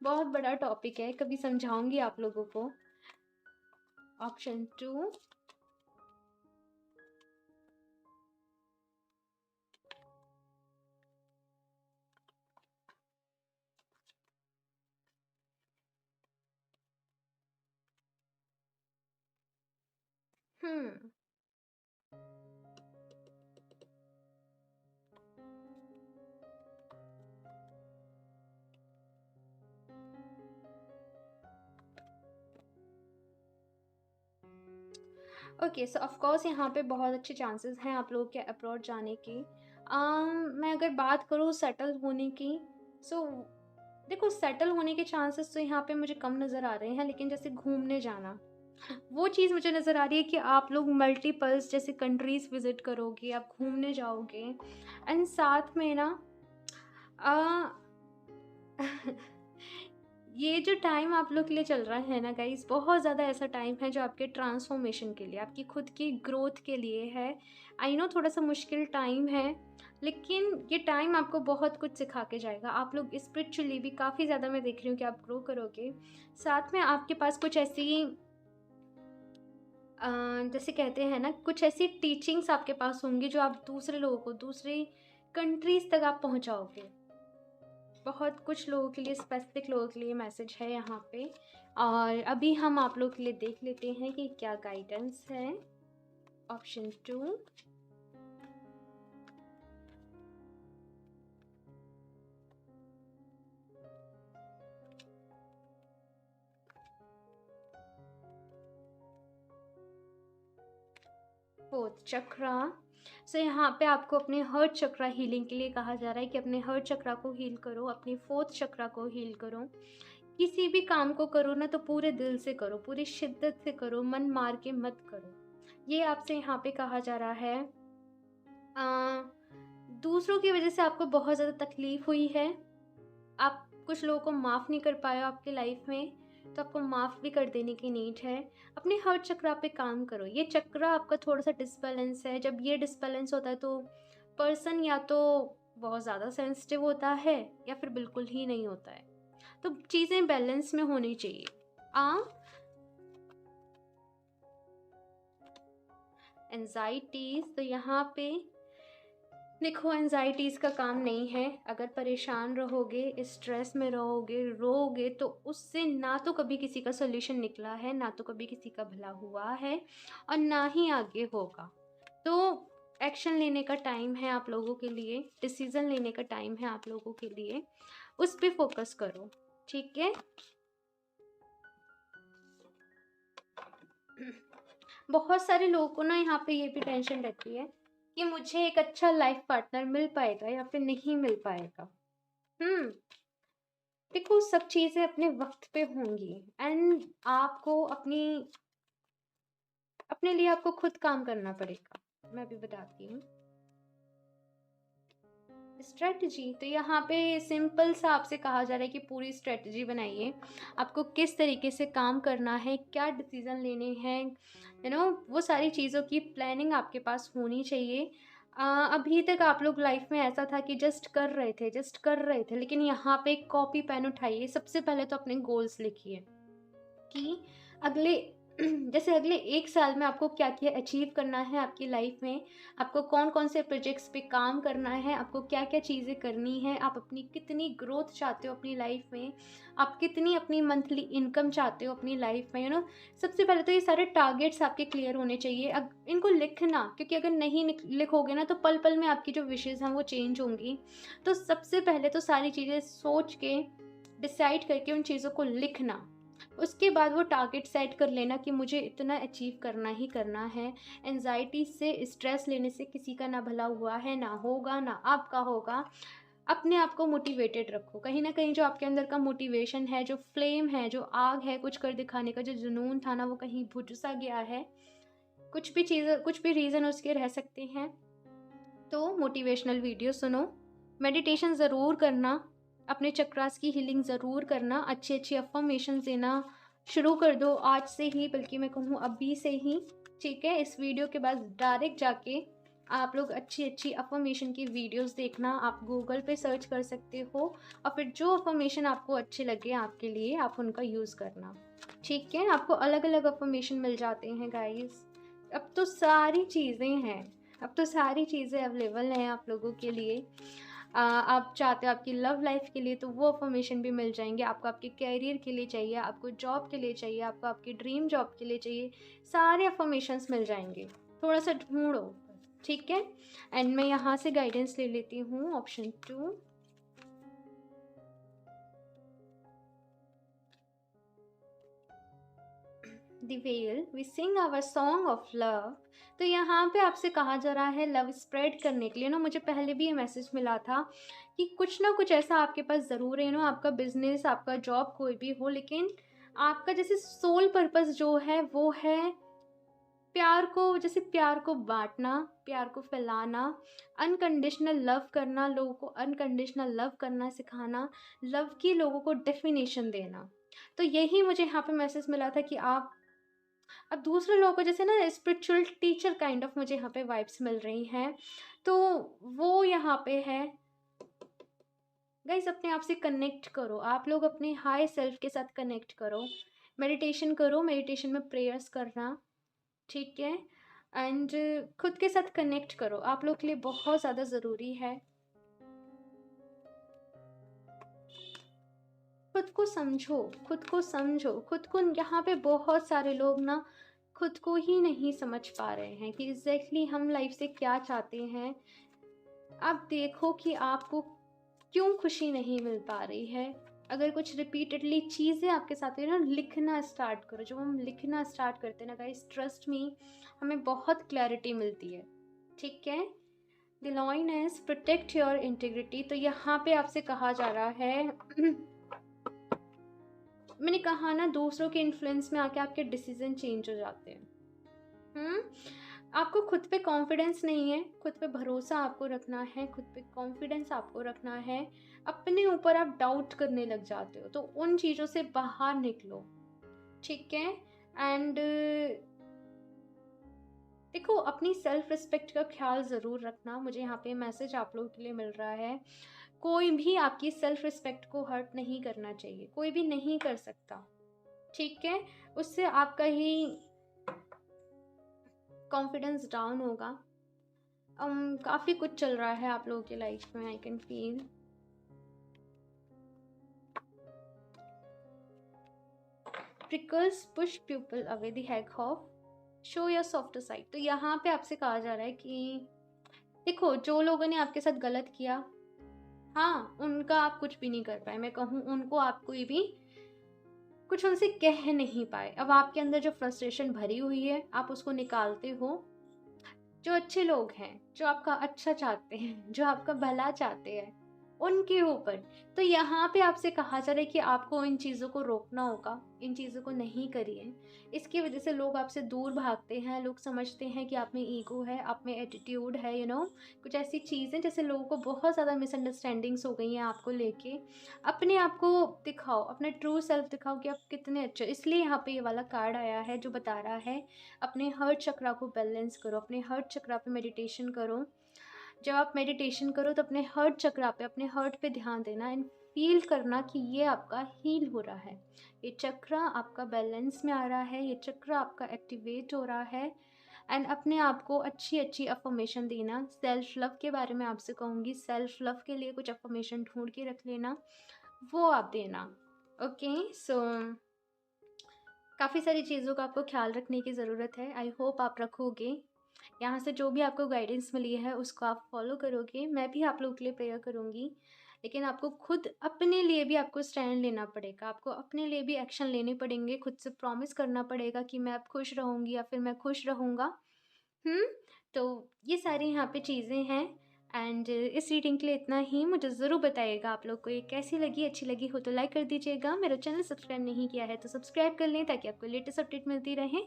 बहुत बड़ा टॉपिक है, कभी समझाऊँगी आप लोगों को। Option 2। Hmm. Okay, so of course यहाँ पे बहुत अच्छे चांसेस हैं आप लोगों के अब्रॉड जाने की। मैं अगर बात करूँ सेटल होने की, सो देखो, सेटल होने के चांसेस तो यहाँ पे मुझे कम नज़र आ रहे हैं, लेकिन जैसे घूमने जाना, वो चीज़ मुझे नज़र आ रही है कि आप लोग मल्टीपल्स जैसे कंट्रीज़ विज़िट करोगे, आप घूमने जाओगे, एंड साथ में ना अ, ये जो टाइम आप लोग के लिए चल रहा है ना गाइस, बहुत ज़्यादा ऐसा टाइम है जो आपके ट्रांसफॉर्मेशन के लिए, आपकी खुद की ग्रोथ के लिए है। आई नो थोड़ा सा मुश्किल टाइम है, लेकिन ये टाइम आपको बहुत कुछ सिखा के जाएगा। आप लोग स्पिरिचुअली भी काफ़ी ज़्यादा, मैं देख रही हूँ कि आप ग्रो करोगे। साथ में आपके पास कुछ ऐसी अ, जैसे कहते हैं ना, कुछ ऐसी टीचिंग्स आपके पास होंगी जो आप दूसरे लोगों को, दूसरी कंट्रीज़ तक आप पहुँचाओगे। बहुत कुछ लोगों के लिए, स्पेसिफिक लोगों के लिए मैसेज है यहाँ पे। और अभी हम आप लोगों के लिए देख लेते हैं कि क्या गाइडेंस है। ऑप्शन 2, फोर्थ चक्रा। सो यहाँ पे आपको अपने हर्ट चक्रा हीलिंग के लिए कहा जा रहा है कि अपने हर्ट चक्रा को हील करो, अपनी फोर्थ चक्रा को हील करो। किसी भी काम को करो ना तो पूरे दिल से करो, पूरी शिद्दत से करो, मन मार के मत करो। ये आपसे यहाँ पे कहा जा रहा है। दूसरों की वजह से आपको बहुत ज़्यादा तकलीफ हुई है, आप कुछ लोगों को माफ़ नहीं कर पाए हो आपकी लाइफ में, तो आपको माफ़ भी कर देने की नीड है। अपने हर चक्रा पे काम करो। ये चक्रा आपका थोड़ा सा डिसबैलेंस है। जब ये डिसबैलेंस होता है तो पर्सन या तो बहुत ज़्यादा सेंसिटिव होता है या फिर बिल्कुल ही नहीं होता है। तो चीज़ें बैलेंस में होनी चाहिए। एंजाइटीज़, तो यहाँ पे देखो एंजाइटीज़ का काम नहीं है। अगर परेशान रहोगे, स्ट्रेस में रहोगे, रोओगे, तो उससे ना तो कभी किसी का सोल्यूशन निकला है, ना तो कभी किसी का भला हुआ है, और ना ही आगे होगा। तो एक्शन लेने का टाइम है आप लोगों के लिए, डिसीज़न लेने का टाइम है आप लोगों के लिए। उस पर फोकस करो, ठीक है। बहुत सारे लोगों को ना यहाँ पे ये भी टेंशन रहती है कि मुझे एक अच्छा लाइफ पार्टनर मिल पाएगा या फिर नहीं मिल पाएगा। देखो सब चीज़ें अपने वक्त पे होंगी, एंड आपको अपने लिए आपको खुद काम करना पड़ेगा। मैं भी बताती हूँ स्ट्रेटजी। तो यहाँ पे सिंपल सा आपसे कहा जा रहा है कि पूरी स्ट्रेटजी बनाइए, आपको किस तरीके से काम करना है, क्या डिसीज़न लेने हैं, वो सारी चीज़ों की प्लानिंग आपके पास होनी चाहिए। अभी तक आप लोग लाइफ में ऐसा था कि जस्ट कर रहे थे, लेकिन यहाँ पे एक कॉपी पेन उठाइए। सबसे पहले तो अपने गोल्स लिखिए कि अगले जैसे अगले 1 साल में आपको क्या-क्या अचीव करना है आपकी लाइफ में, आपको कौन-कौन से प्रोजेक्ट्स पे काम करना है, आपको क्या-क्या चीज़ें करनी है, आप अपनी कितनी ग्रोथ चाहते हो अपनी लाइफ में, आप कितनी अपनी मंथली इनकम चाहते हो अपनी लाइफ में, सबसे पहले तो ये सारे टारगेट्स आपके क्लियर होने चाहिए। अब इनको लिखना, क्योंकि अगर नहीं लिखोगे ना तो पल-पल में आपकी जो विशेज़ हैं वो चेंज होंगी। तो सबसे पहले तो सारी चीज़ें सोच के, डिसाइड करके उन चीज़ों को लिखना। उसके बाद वो टारगेट सेट कर लेना कि मुझे इतना अचीव करना ही करना है। एंजाइटी से, स्ट्रेस लेने से किसी का ना भला हुआ है, ना होगा, ना आपका होगा। अपने आप को मोटिवेटेड रखो। कहीं न कहीं जो आपके अंदर का मोटिवेशन है, जो फ्लेम है, जो आग है, कुछ कर दिखाने का जो जुनून था ना, वो कहीं बुझ-सा गया है। कुछ भी रीज़न उसके रह सकते हैं। तो मोटिवेशनल वीडियो सुनो, मेडिटेशन ज़रूर करना, अपने चक्रास की हीलिंग ज़रूर करना, अच्छी-अच्छी अफ़र्मेशंस देना शुरू कर दो आज से ही, बल्कि मैं कहूँ अभी से ही, ठीक है? इस वीडियो के बाद डायरेक्ट जाके आप लोग अच्छी-अच्छी अफ़र्मेशन की वीडियोज़ देखना, आप गूगल पे सर्च कर सकते हो, और फिर जो अफ़र्मेशन आपको अच्छे लगे आपके लिए, आप उनका यूज़ करना, ठीक है? आपको अलग-अलग अफ़र्मेशन मिल जाते हैं गाइज़। अब तो सारी चीज़ें हैं। अब तो सारी चीज़ें अवेलेबल हैं आप लोगों के लिए। आप चाहते हो आपकी लव लाइफ के लिए तो वो अफ़र्मेशन भी मिल जाएँगे, आपको आपके करियर के लिए चाहिए, आपको जॉब के लिए चाहिए, आपको आपकी ड्रीम जॉब के लिए चाहिए, सारे अफ़र्मेशंस मिल जाएँगे। थोड़ा-सा ढूँढो, ठीक है? एंड मैं यहाँ से गाइडेंस ले लेती हूँ, option 2। The whale we sing our song of love. तो यहाँ पे आपसे कहा जा रहा है लव स्प्रेड करने के लिए ना, मुझे पहले भी ये मैसेज मिला था कि कुछ ना कुछ ऐसा आपके पास ज़रूर है, आपका बिजनेस, आपका जॉब कोई भी हो, लेकिन आपका जैसे सोल पर्पस जो है वो है प्यार को, जैसे प्यार को बांटना, प्यार को फैलाना, अनकंडीशनल लव करना, लोगों को अनकंडीशनल लव करना सिखाना, लव की लोगों को डेफिनेशन देना। तो यही मुझे यहाँ पे मैसेज मिला था कि आप अब दूसरे लोगों को जैसे ना स्पिरिचुअल टीचर काइंड ऑफ मुझे यहाँ पे वाइब्स मिल रही हैं, तो वो यहाँ पे है। गाइस अपने आप से कनेक्ट करो, आप लोग अपने हाई सेल्फ के साथ कनेक्ट करो, मेडिटेशन करो, मेडिटेशन में प्रेयर्स करना, ठीक है। एंड खुद के साथ कनेक्ट करो, आप लोग के लिए बहुत ज़्यादा ज़रूरी है। खुद को समझो, खुद को समझो, खुद को। यहाँ पे बहुत सारे लोग ना खुद को ही नहीं समझ पा रहे हैं कि एग्जैक्टली हम लाइफ से क्या चाहते हैं। आप देखो कि आपको क्यों खुशी नहीं मिल पा रही है। अगर कुछ रिपीटेडली चीज़ें आपके साथ हो रही है ना, लिखना स्टार्ट करो। जब हम लिखना स्टार्ट करते हैं ना गाइस, ट्रस्ट मी, हमें बहुत क्लैरिटी मिलती है। ठीक है। The line is protect your integrity. तो यहाँ पे आपसे कहा जा रहा है मैंने कहा ना, दूसरों के इन्फ्लुएंस में आके आपके डिसीजन चेंज हो जाते हैं। आपको खुद पे कॉन्फिडेंस नहीं है, खुद पे भरोसा आपको रखना है, खुद पे कॉन्फिडेंस आपको रखना है। अपने ऊपर आप डाउट करने लग जाते हो, तो उन चीज़ों से बाहर निकलो। ठीक है। एंड देखो, अपनी सेल्फ रिस्पेक्ट का ख्याल ज़रूर रखना। मुझे यहाँ पे मैसेज आप लोगों के लिए मिल रहा है, कोई भी आपकी सेल्फ रिस्पेक्ट को हर्ट नहीं करना चाहिए, कोई भी नहीं कर सकता। ठीक है। उससे आपका ही कॉन्फिडेंस डाउन होगा। काफ़ी कुछ चल रहा है आप लोगों की लाइफ में, I can feel. Prickles push people away the heck off, show your softer side। तो यहाँ पे आपसे कहा जा रहा है कि देखो, जो लोगों ने आपके साथ गलत किया, हाँ, उनका आप कुछ भी नहीं कर पाए। मैं कहूँ उनको आप कोई भी कुछ उनसे कह नहीं पाए। अब आपके अंदर जो फ्रस्ट्रेशन भरी हुई है, आप उसको निकालते हो। जो अच्छे लोग हैं, जो आपका अच्छा चाहते हैं, जो आपका भला चाहते हैं, उनके ऊपर। तो यहाँ पे आपसे कहा जा रहा है कि आपको इन चीज़ों को रोकना होगा, इन चीज़ों को नहीं करिए। इसकी वजह से लोग आपसे दूर भागते हैं। लोग समझते हैं कि आप में ईगो है, आप में एटीट्यूड है, कुछ ऐसी चीज़ें। जैसे लोगों को बहुत ज़्यादा मिसअंडरस्टैंडिंग्स हो गई हैं आपको लेके। अपने आप को दिखाओ, अपना ट्रू सेल्फ दिखाओ कि आप कितने अच्छे। इसलिए यहाँ पे ये वाला कार्ड आया है जो बता रहा है अपने हर्ट चक्रा को बैलेंस करो, अपने हर्ट चक्रा पे मेडिटेशन करो। जब आप मेडिटेशन करो तो अपने हर्ट चक्रा पे, अपने हर्ट पे ध्यान देना एंड फील करना कि ये आपका हील हो रहा है, ये चक्रा आपका बैलेंस में आ रहा है, ये चक्रा आपका एक्टिवेट हो रहा है। एंड अपने आप को अच्छी अच्छी अफर्मेशन देना। सेल्फ लव के बारे में आपसे कहूँगी, सेल्फ लव के लिए कुछ अफर्मेशन ढूंढ के रख लेना, वो आप देना। ओके। सो काफ़ी सारी चीज़ों का आपको ख्याल रखने की ज़रूरत है। आई होप आप रखोगे। यहाँ से जो भी आपको गाइडेंस मिली है उसको आप फॉलो करोगे। मैं भी आप लोगों के लिए प्रेयर करूँगी, लेकिन आपको खुद अपने लिए भी आपको स्टैंड लेना पड़ेगा। आपको अपने लिए भी एक्शन लेने पड़ेंगे। खुद से प्रॉमिस करना पड़ेगा कि मैं अब खुश रहूँगी या फिर मैं खुश रहूँगा। तो ये सारी यहाँ पे चीज़ें हैं। एंड इस रीडिंग के लिए इतना ही। मुझे ज़रूर बताइएगा आप लोग को ये कैसी लगी। अच्छी लगी हो तो लाइक कर दीजिएगा। मेरा चैनल सब्सक्राइब नहीं किया है तो सब्सक्राइब कर लें, ताकि आपको लेटेस्ट अपडेट मिलती रहे।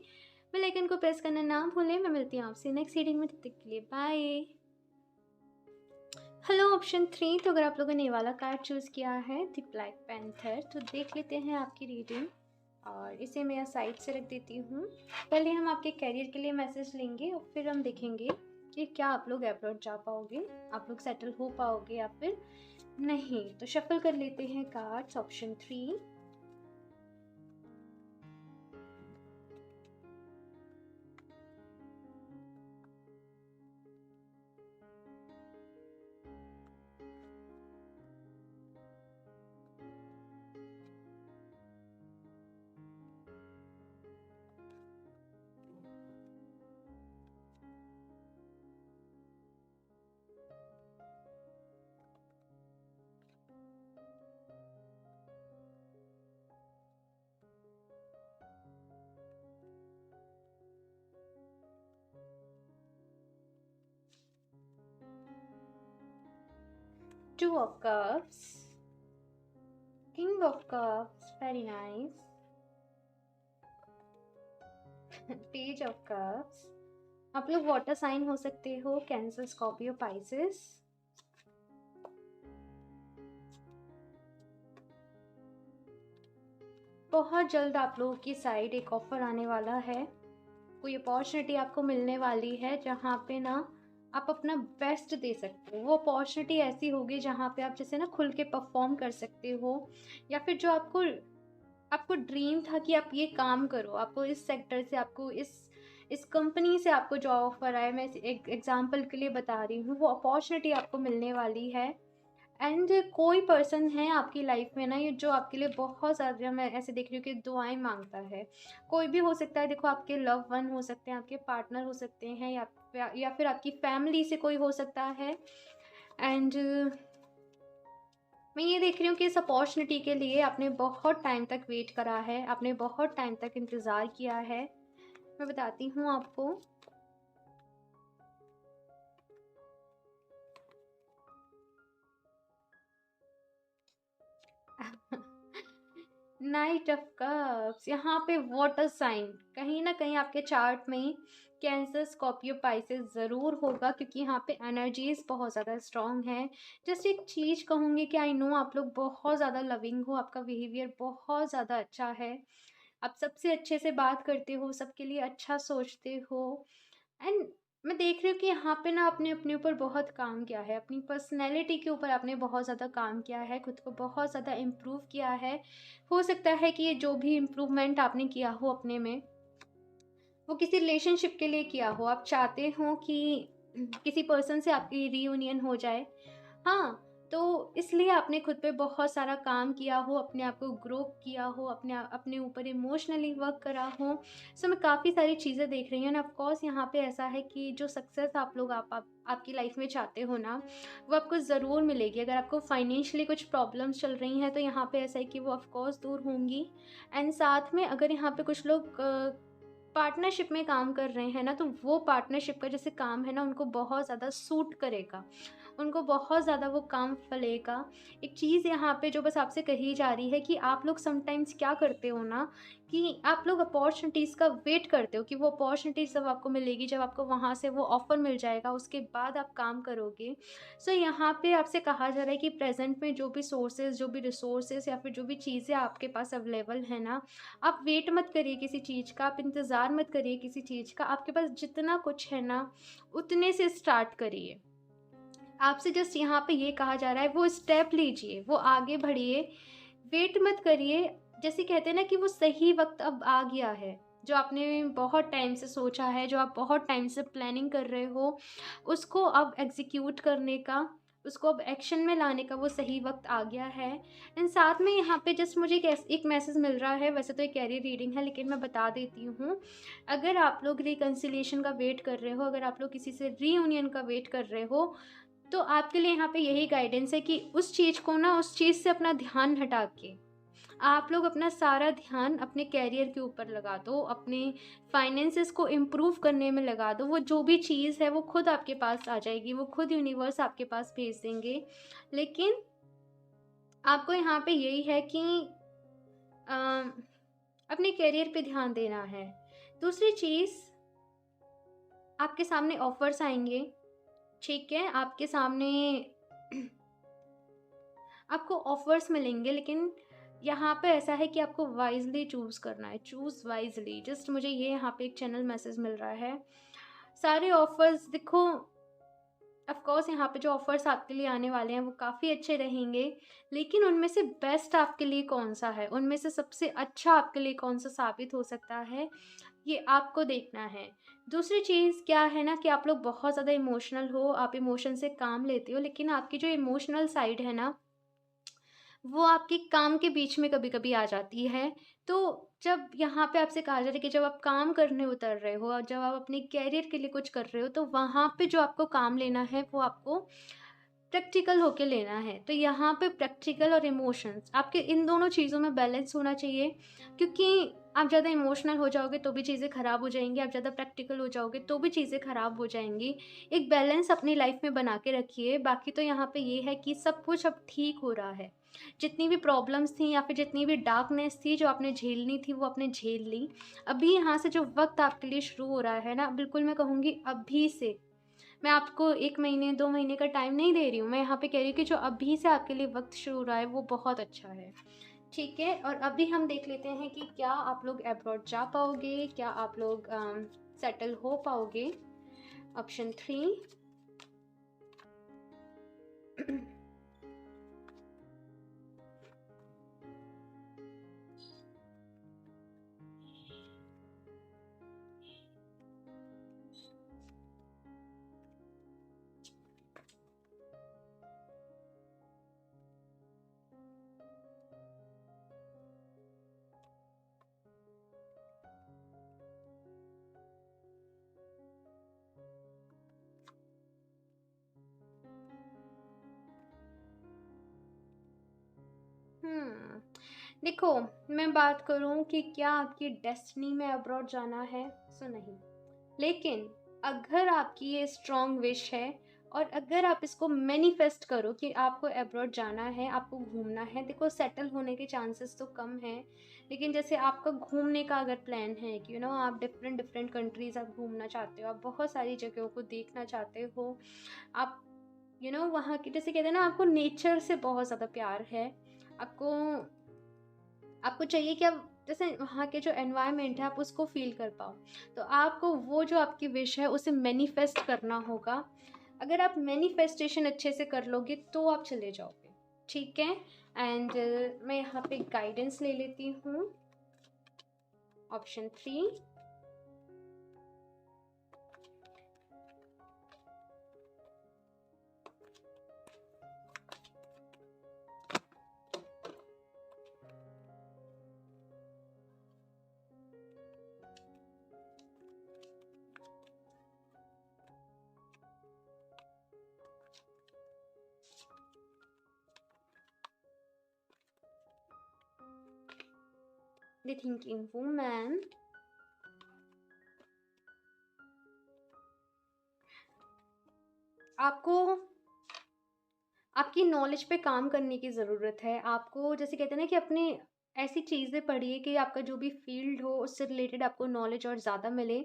बेल आइकन को प्रेस करना ना भूलें। मैं मिलती हूँ आपसे नेक्स्ट रीडिंग में, तब तक के लिए बाय। Hello option 3। तो अगर आप लोगों ने ये वाला कार्ड चूज़ किया है, द ब्लैक पैंथर, तो देख लेते हैं आपकी रीडिंग। और इसे मैं साइड से रख देती हूँ। पहले हम आपके कैरियर के लिए मैसेज लेंगे और फिर हम देखेंगे कि क्या आप लोग अब्रॉड जा पाओगे, आप लोग सेटल हो पाओगे या फिर नहीं। तो शफल कर लेते हैं cards. Option 3, Two of Cups, King of Cups, very nice, Page of Cups। आप लोग वाटर साइन हो सकते हो, कैंसर, स्कॉर्पियो, पाइसेस। बहुत जल्द आप लोगों की साइड एक ऑफर आने वाला है। कोई अपॉर्चुनिटी आपको मिलने वाली है जहाँ पे ना आप अपना बेस्ट दे सकते हो। वो अपॉर्चुनिटी ऐसी होगी जहाँ पे आप जैसे ना खुल के परफॉर्म कर सकते हो, या फिर जो आपको आपको ड्रीम था कि आप ये काम करो, आपको इस सेक्टर से, आपको इस कंपनी से आपको जॉब ऑफर आए। मैं एक एग्जांपल के लिए बता रही हूँ, वो अपॉर्चुनिटी आपको मिलने वाली है। एंड कोई पर्सन है आपकी लाइफ में ना, ये जो आपके लिए बहुत ज़्यादा, मैं ऐसे देख रही हूँ कि दुआएं मांगता है। कोई भी हो सकता है, देखो आपके लव वन हो सकते हैं, आपके पार्टनर हो सकते हैं, या फिर आपकी फैमिली से कोई हो सकता है। एंड मैं ये देख रही हूँ कि इस अपॉर्चुनिटी के लिए आपने बहुत टाइम तक वेट करा है, आपने बहुत टाइम तक इंतज़ार किया है। मैं बताती हूँ आपको। नाइट ऑफ कप्स, यहाँ पे वाटर साइन कहीं ना कहीं आपके चार्ट में कैंसर, स्कॉर्पियो, पाइसेस ज़रूर होगा, क्योंकि यहाँ पे एनर्जीज बहुत ज़्यादा स्ट्रांग है। जस्ट एक चीज़ कहूँगी कि आई नो आप लोग बहुत ज़्यादा लविंग हो, आपका बिहेवियर बहुत ज़्यादा अच्छा है, आप सबसे अच्छे से बात करते हो, सबके लिए अच्छा सोचते हो। एंड मैं देख रही हूँ कि यहाँ पे ना आपने अपने ऊपर बहुत काम किया है, अपनी पर्सनैलिटी के ऊपर आपने बहुत ज़्यादा काम किया है, खुद को बहुत ज़्यादा इम्प्रूव किया है। हो सकता है कि ये जो भी इम्प्रूवमेंट आपने किया हो अपने में, वो किसी रिलेशनशिप के लिए किया हो। आप चाहते हो कि किसी पर्सन से आपकी रीयूनियन हो जाए। हाँ, तो इसलिए आपने खुद पे बहुत सारा काम किया हो, अपने आप को ग्रो किया हो, अपने ऊपर इमोशनली वर्क करा हो। सो मैं काफ़ी सारी चीज़ें देख रही हूँ, एंड ऑफ कोर्स यहाँ पे ऐसा है कि जो सक्सेस आप लोग आपकी लाइफ में चाहते हो ना, वो आपको ज़रूर मिलेगी। अगर आपको फाइनेंशियली कुछ प्रॉब्लम्स चल रही हैं, तो यहाँ पे ऐसा है कि वो ऑफ कोर्स दूर होंगी। एंड साथ में अगर यहाँ पे कुछ लोग पार्टनरशिप में काम कर रहे हैं ना, तो वो पार्टनरशिप का जैसे काम है ना, उनको बहुत ज़्यादा सूट करेगा, उनको बहुत ज़्यादा वो काम फलेगा। एक चीज़ यहाँ पे जो बस आपसे कही जा रही है कि आप लोग समटाइम्स क्या करते हो ना, कि आप लोग अपॉर्चुनिटीज़ का वेट करते हो कि वो अपॉर्चुनिटीज़ जब आपको मिलेगी, जब आपको वहाँ से वो ऑफ़र मिल जाएगा, उसके बाद आप काम करोगे। सो यहाँ पे आपसे कहा जा रहा है कि प्रेज़ेंट में जो भी सोर्सेज़, जो भी रिसोर्सेज़ या फिर जो भी चीज़ें आपके पास अवेलेबल है ना, आप वेट मत करिए किसी चीज़ का, आप इंतज़ार मत करिए किसी चीज़ का। आपके पास जितना कुछ है ना, उतने से स्टार्ट करिए। आपसे जस्ट यहाँ पे ये कहा जा रहा है, वो स्टेप लीजिए, वो आगे बढ़िए, वेट मत करिए। जैसे कहते हैं ना कि वो सही वक्त अब आ गया है, जो आपने बहुत टाइम से सोचा है, जो आप बहुत टाइम से प्लानिंग कर रहे हो, उसको अब एग्जीक्यूट करने का, उसको अब एक्शन में लाने का वो सही वक्त आ गया है। एंड साथ में यहाँ पे जस्ट मुझे एक मैसेज मिल रहा है, वैसे तो एक कैरियर रीडिंग है, लेकिन मैं बता देती हूँ। अगर आप लोग रिकन्सिलिएशन का वेट कर रहे हो, अगर आप लोग किसी से रीयूनियन का वेट कर रहे हो, तो आपके लिए यहाँ पे यही गाइडेंस है कि उस चीज़ को ना, उस चीज़ से अपना ध्यान हटा के आप लोग अपना सारा ध्यान अपने करियर के ऊपर लगा दो, अपने फाइनेंसेस को इम्प्रूव करने में लगा दो। वो जो भी चीज़ है वो खुद आपके पास आ जाएगी, वो खुद यूनिवर्स आपके पास भेज देंगे। लेकिन आपको यहाँ पे यही है कि अ, अपने करियर पे ध्यान देना है। दूसरी चीज़, आपके सामने ऑफर्स आएंगे, ठीक है, आपके सामने आपको ऑफर्स मिलेंगे, लेकिन यहाँ पे ऐसा है कि आपको वाइज़ली चूज़ करना है, चूज़ वाइज़ली। जस्ट मुझे ये यहाँ पे एक चैनल मैसेज मिल रहा है। सारे ऑफर्स देखो, ऑफ कोर्स यहाँ पे जो ऑफर्स आपके लिए आने वाले हैं वो काफ़ी अच्छे रहेंगे, लेकिन उनमें से बेस्ट आपके लिए कौन-सा है, उनमें से सबसे अच्छा आपके लिए कौन-सा साबित हो सकता है, ये आपको देखना है। दूसरी चीज़ क्या है ना, कि आप लोग बहुत ज़्यादा इमोशनल हो, आप इमोशन से काम लेते हो, लेकिन आपकी जो इमोशनल साइड है ना, वो आपके काम के बीच में कभी-कभी आ जाती है। तो जब यहाँ पे आपसे कहा जा रहा है कि जब आप काम करने उतर रहे हो और जब आप अपने करियर के लिए कुछ कर रहे हो, तो वहाँ पे जो आपको काम लेना है, वो आपको प्रैक्टिकल होके लेना है। तो यहाँ पे प्रैक्टिकल और इमोशंस, आपके इन दोनों चीज़ों में बैलेंस होना चाहिए, क्योंकि आप ज़्यादा इमोशनल हो जाओगे तो भी चीज़ें ख़राब हो जाएँगी, आप ज़्यादा प्रैक्टिकल हो जाओगे तो भी चीज़ें ख़राब हो जाएँगी। एक बैलेंस अपनी लाइफ़ में बना के रखिए। बाकी तो यहाँ पे ये है कि सब कुछ अब ठीक हो रहा है। जितनी भी प्रॉब्लम्स थी या फिर जितनी भी डार्कनेस थी जो आपने झेलनी थी, वो आपने झेल ली। अभी यहाँ से जो वक़्त आपके लिए शुरू हो रहा है ना, बिल्कुल मैं कहूँगी अभी से। मैं आपको 1 महीने, 2 महीने का टाइम नहीं दे रही हूँ। मैं यहाँ पे कह रही हूँ कि जो अभी से आपके लिए वक़्त शुरू हो रहा है, वो बहुत अच्छा है। ठीक है? और अभी हम देख लेते हैं कि क्या आप लोग अब्रॉड जा पाओगे? क्या आप लोग सेटल हो पाओगे? ऑप्शन 3। देखो, मैं बात करूँ कि क्या आपकी डेस्टिनी में अब्रॉड जाना है, सो नहीं। लेकिन अगर आपकी ये स्ट्रॉन्ग विश है और अगर आप इसको मैनिफेस्ट करो कि आपको अब्रॉड जाना है, आपको घूमना है, देखो सेटल होने के चांसेस तो कम हैं, लेकिन जैसे आपका घूमने का अगर प्लान है कि आप डिफरेंट डिफरेंट कंट्रीज़ आप घूमना चाहते हो, आप बहुत सारी जगहों को देखना चाहते हो, आप वहाँ की, जैसे कहते हैं ना, आपको नेचर से बहुत ज़्यादा प्यार है, आपको आपको चाहिए कि आप जैसे वहाँ के जो एनवायरनमेंट है आप उसको फील कर पाओ। तो आपको वो जो आपकी विश है उसे मैनिफेस्ट करना होगा। अगर आप मैनिफेस्टेशन अच्छे से कर लोगे तो आप चले जाओगे, ठीक है। एंड मैं यहाँ पे गाइडेंस ले लेती हूँ, ऑप्शन 3। The thinking woman. आपको आपकी नॉलेज पे काम करने की ज़रूरत है। आपको जैसे कहते हैं ना कि अपनी ऐसी चीज़ें पढ़िए कि आपका जो भी फ़ील्ड हो उससे रिलेटेड आपको नॉलेज और ज़्यादा मिले।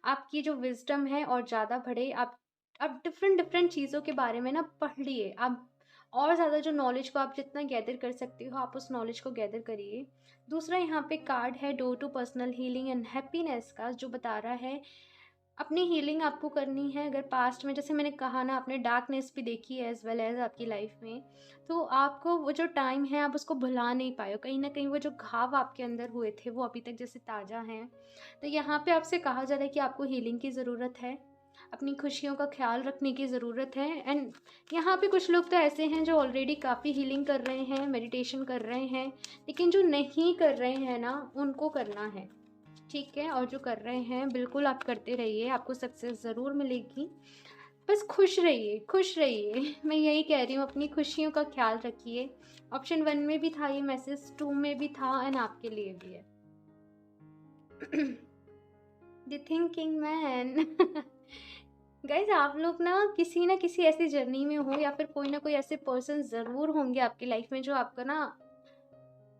आपकी जो विज़डम है और ज़्यादा बढ़े। आप डिफ़रेंट डिफ़रेंट चीज़ों के बारे में ना पढ़िए। आप और ज़्यादा जो नॉलेज को आप जितना गैदर कर सकते हो, आप उस नॉलेज को गैदर करिए। दूसरा यहाँ पे कार्ड है door to personal healing and happiness का, जो बता रहा है अपनी हीलिंग आपको करनी है। अगर पास्ट में जैसे मैंने कहा ना, आपने डार्कनेस भी देखी है एज़ वेल एज़ आपकी लाइफ में, तो आपको वो जो टाइम है आप उसको भुला नहीं पाए हो। कहीं न कहीं वो जो घाव आपके अंदर हुए थे वो अभी तक जैसे ताज़ा हैं। तो यहाँ पे आपसे कहा जा रहा है कि आपको हीलिंग की ज़रूरत है, अपनी खुशियों का ख़्याल रखने की ज़रूरत है। एंड यहाँ पे कुछ लोग तो ऐसे हैं जो ऑलरेडी काफ़ी हीलिंग कर रहे हैं, मेडिटेशन कर रहे हैं, लेकिन जो नहीं कर रहे हैं ना, उनको करना है, ठीक है। और जो कर रहे हैं बिल्कुल आप करते रहिए, आपको सक्सेस ज़रूर मिलेगी। बस खुश रहिए, खुश रहिए। मैं यही कह रही हूँ, अपनी खुशियों का ख़्याल रखिए। ऑप्शन 1 में भी था ये मैसेज, 2 में भी था एंड आपके लिए भी है। The thinking man. गाइस, आप लोग ना किसी ऐसी जर्नी में हो, या फिर कोई ना कोई ऐसे पर्सन ज़रूर होंगे आपकी लाइफ में जो आपका ना,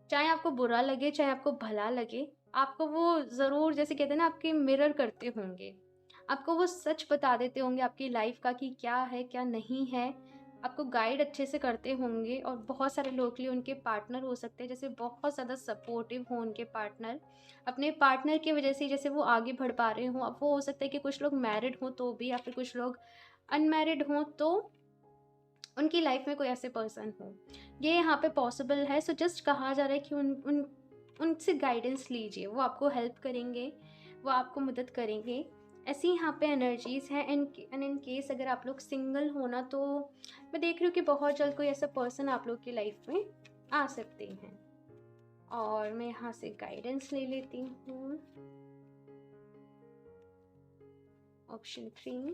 चाहे आपको बुरा लगे चाहे आपको भला लगे, आपको वो ज़रूर, जैसे कहते हैं ना, आपके मिरर करते होंगे। आपको वो सच बता देते होंगे आपकी लाइफ का कि क्या है क्या नहीं है। आपको गाइड अच्छे से करते होंगे। और बहुत सारे लोग के लिए उनके पार्टनर हो सकते हैं, जैसे बहुत ज़्यादा सपोर्टिव हो उनके पार्टनर। अपने पार्टनर की वजह से जैसे वो आगे बढ़ पा रहे हों। अब वो हो सकता है कि कुछ लोग मैरिड हों तो भी, या फिर कुछ लोग अनमैरिड हों तो उनकी लाइफ में कोई ऐसे पर्सन हो, ये यहाँ पे पॉसिबल है। सो जस्ट कहा जा रहा है कि उन उन उनसे गाइडेंस लीजिए, वो आपको हेल्प करेंगे, वो आपको मदद करेंगे। ऐसी यहाँ पे एनर्जीज हैं। एंड इन केस अगर आप लोग सिंगल हो ना, तो मैं देख रही हूँ कि बहुत जल्द कोई ऐसा पर्सन आप लोग की लाइफ में आ सकते हैं। और मैं यहाँ से गाइडेंस ले लेती हूँ, option 3।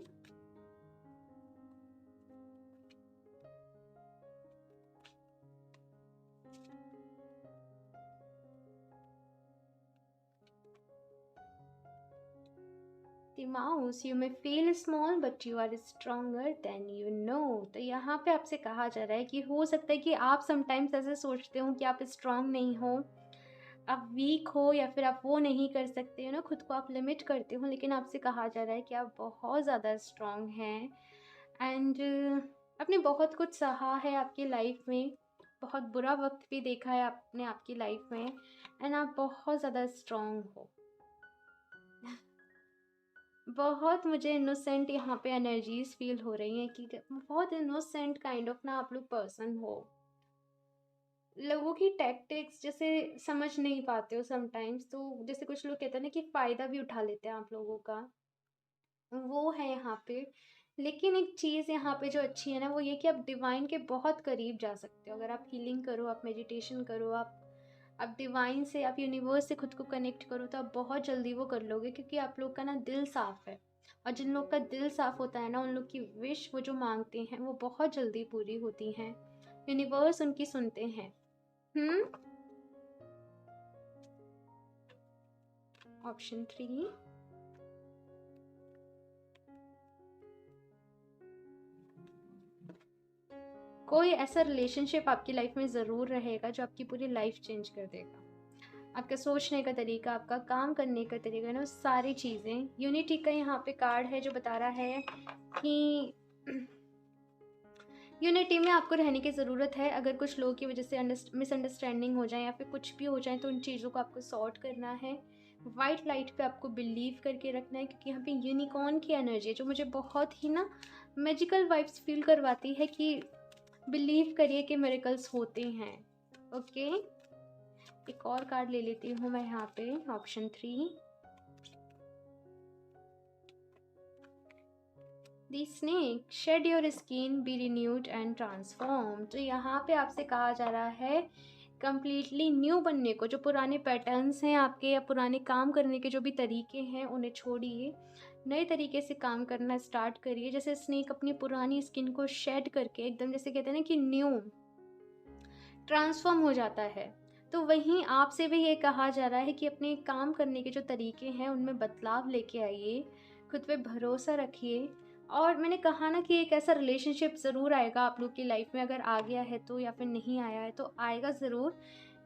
The mouse, you may feel small but you are stronger than you know। तो यहाँ पे आपसे कहा जा रहा है कि हो सकता है कि आप समटाइम्स ऐसे सोचते हो कि आप स्ट्रांग नहीं हो, आप वीक हो, या फिर आप वो नहीं कर सकते हो ना, खुद को आप लिमिट करते हो। लेकिन आपसे कहा जा रहा है कि आप बहुत ज़्यादा स्ट्रांग हैं। एंड आपने बहुत कुछ सहा है आपकी लाइफ में, बहुत बुरा वक्त भी देखा है आपने आपकी लाइफ में। एंड आप बहुत ज़्यादा स्ट्रांग हो। बहुत मुझे इनोसेंट यहाँ पे एनर्जीज फील हो रही हैं कि बहुत इनोसेंट काइंड ऑफ ना आप लोग पर्सन हो। लोगों की टैक्टिक्स जैसे समझ नहीं पाते हो समटाइम्स। तो जैसे कुछ लोग कहते हैं ना कि फ़ायदा भी उठा लेते हैं आप लोगों का, वो है यहाँ पे। लेकिन एक चीज़ यहाँ पे जो अच्छी है ना, वो ये कि आप डिवाइन के बहुत करीब जा सकते हो। अगर आप हीलिंग करो, आप मेडिटेशन करो, आप डिवाइन से, आप यूनिवर्स से खुद को कनेक्ट करो, तो आप बहुत जल्दी वो कर लोगे, क्योंकि आप लोग का ना दिल साफ़ है। और जिन लोग का दिल साफ़ होता है ना, उन लोग की विश वो जो मांगते हैं वो बहुत जल्दी पूरी होती हैं। यूनिवर्स उनकी सुनते हैं। ऑप्शन 3। कोई ऐसा रिलेशनशिप आपकी लाइफ में ज़रूर रहेगा जो आपकी पूरी लाइफ चेंज कर देगा। आपका सोचने का तरीका, आपका काम करने का तरीका ना, सारी चीज़ें। यूनिटी का यहाँ पे कार्ड है जो बता रहा है कि यूनिटी में आपको रहने की ज़रूरत है। अगर कुछ लोगों की वजह से मिसअंडरस्टैंडिंग हो जाए या फिर कुछ भी हो जाए तो उन चीज़ों को आपको सॉर्ट करना है। वाइट लाइट पे आपको बिलीव करके रखना है, क्योंकि यहाँ पे यूनिकॉर्न की एनर्जी है जो मुझे बहुत ही ना मैजिकल वाइब्स फील करवाती है कि बिलीव करिए कि मिरेकल्स होते हैं। ओके, एक और कार्ड ले लेती हूँ मैं यहाँ पे, option 3। The snake shed your skin be renewed and transform. तो यहाँ पे आपसे कहा जा रहा है कम्प्लीटली न्यू बनने को। जो पुराने पैटर्न्स हैं आपके या पुराने काम करने के जो भी तरीके हैं उन्हें छोड़िए, नए तरीके से काम करना स्टार्ट करिए। जैसे स्नेक अपनी पुरानी स्किन को शेड करके एकदम, जैसे कहते हैं ना कि न्यू ट्रांसफॉर्म हो जाता है, तो वहीं आपसे भी ये कहा जा रहा है कि अपने काम करने के जो तरीके हैं उनमें बदलाव लेके आइए, खुद पे भरोसा रखिए। और मैंने कहा ना कि एक ऐसा रिलेशनशिप ज़रूर आएगा आप लोग की लाइफ में, अगर आ गया है तो, या फिर नहीं आया है तो आएगा ज़रूर,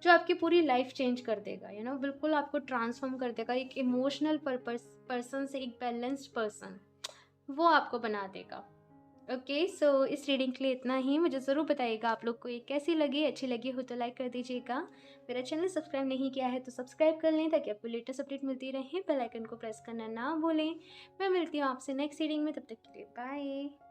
जो आपकी पूरी लाइफ चेंज कर देगा। बिल्कुल आपको ट्रांसफॉर्म कर देगा। एक इमोशनल पर्सन से एक बैलेंस्ड पर्सन वो आपको बना देगा। ओके, सो इस रीडिंग के लिए इतना ही। मुझे ज़रूर बताइएगा आप लोग को ये कैसी लगी। अच्छी लगी हो तो लाइक कर दीजिएगा। मेरा चैनल सब्सक्राइब नहीं किया है तो सब्सक्राइब कर लें ताकि आपको लेटेस्ट अपडेट मिलती रहे। बेल आइकन को प्रेस करना ना भूलें। मैं मिलती हूँ आपसे नेक्स्ट रीडिंग में, तब तक के लिए बाय।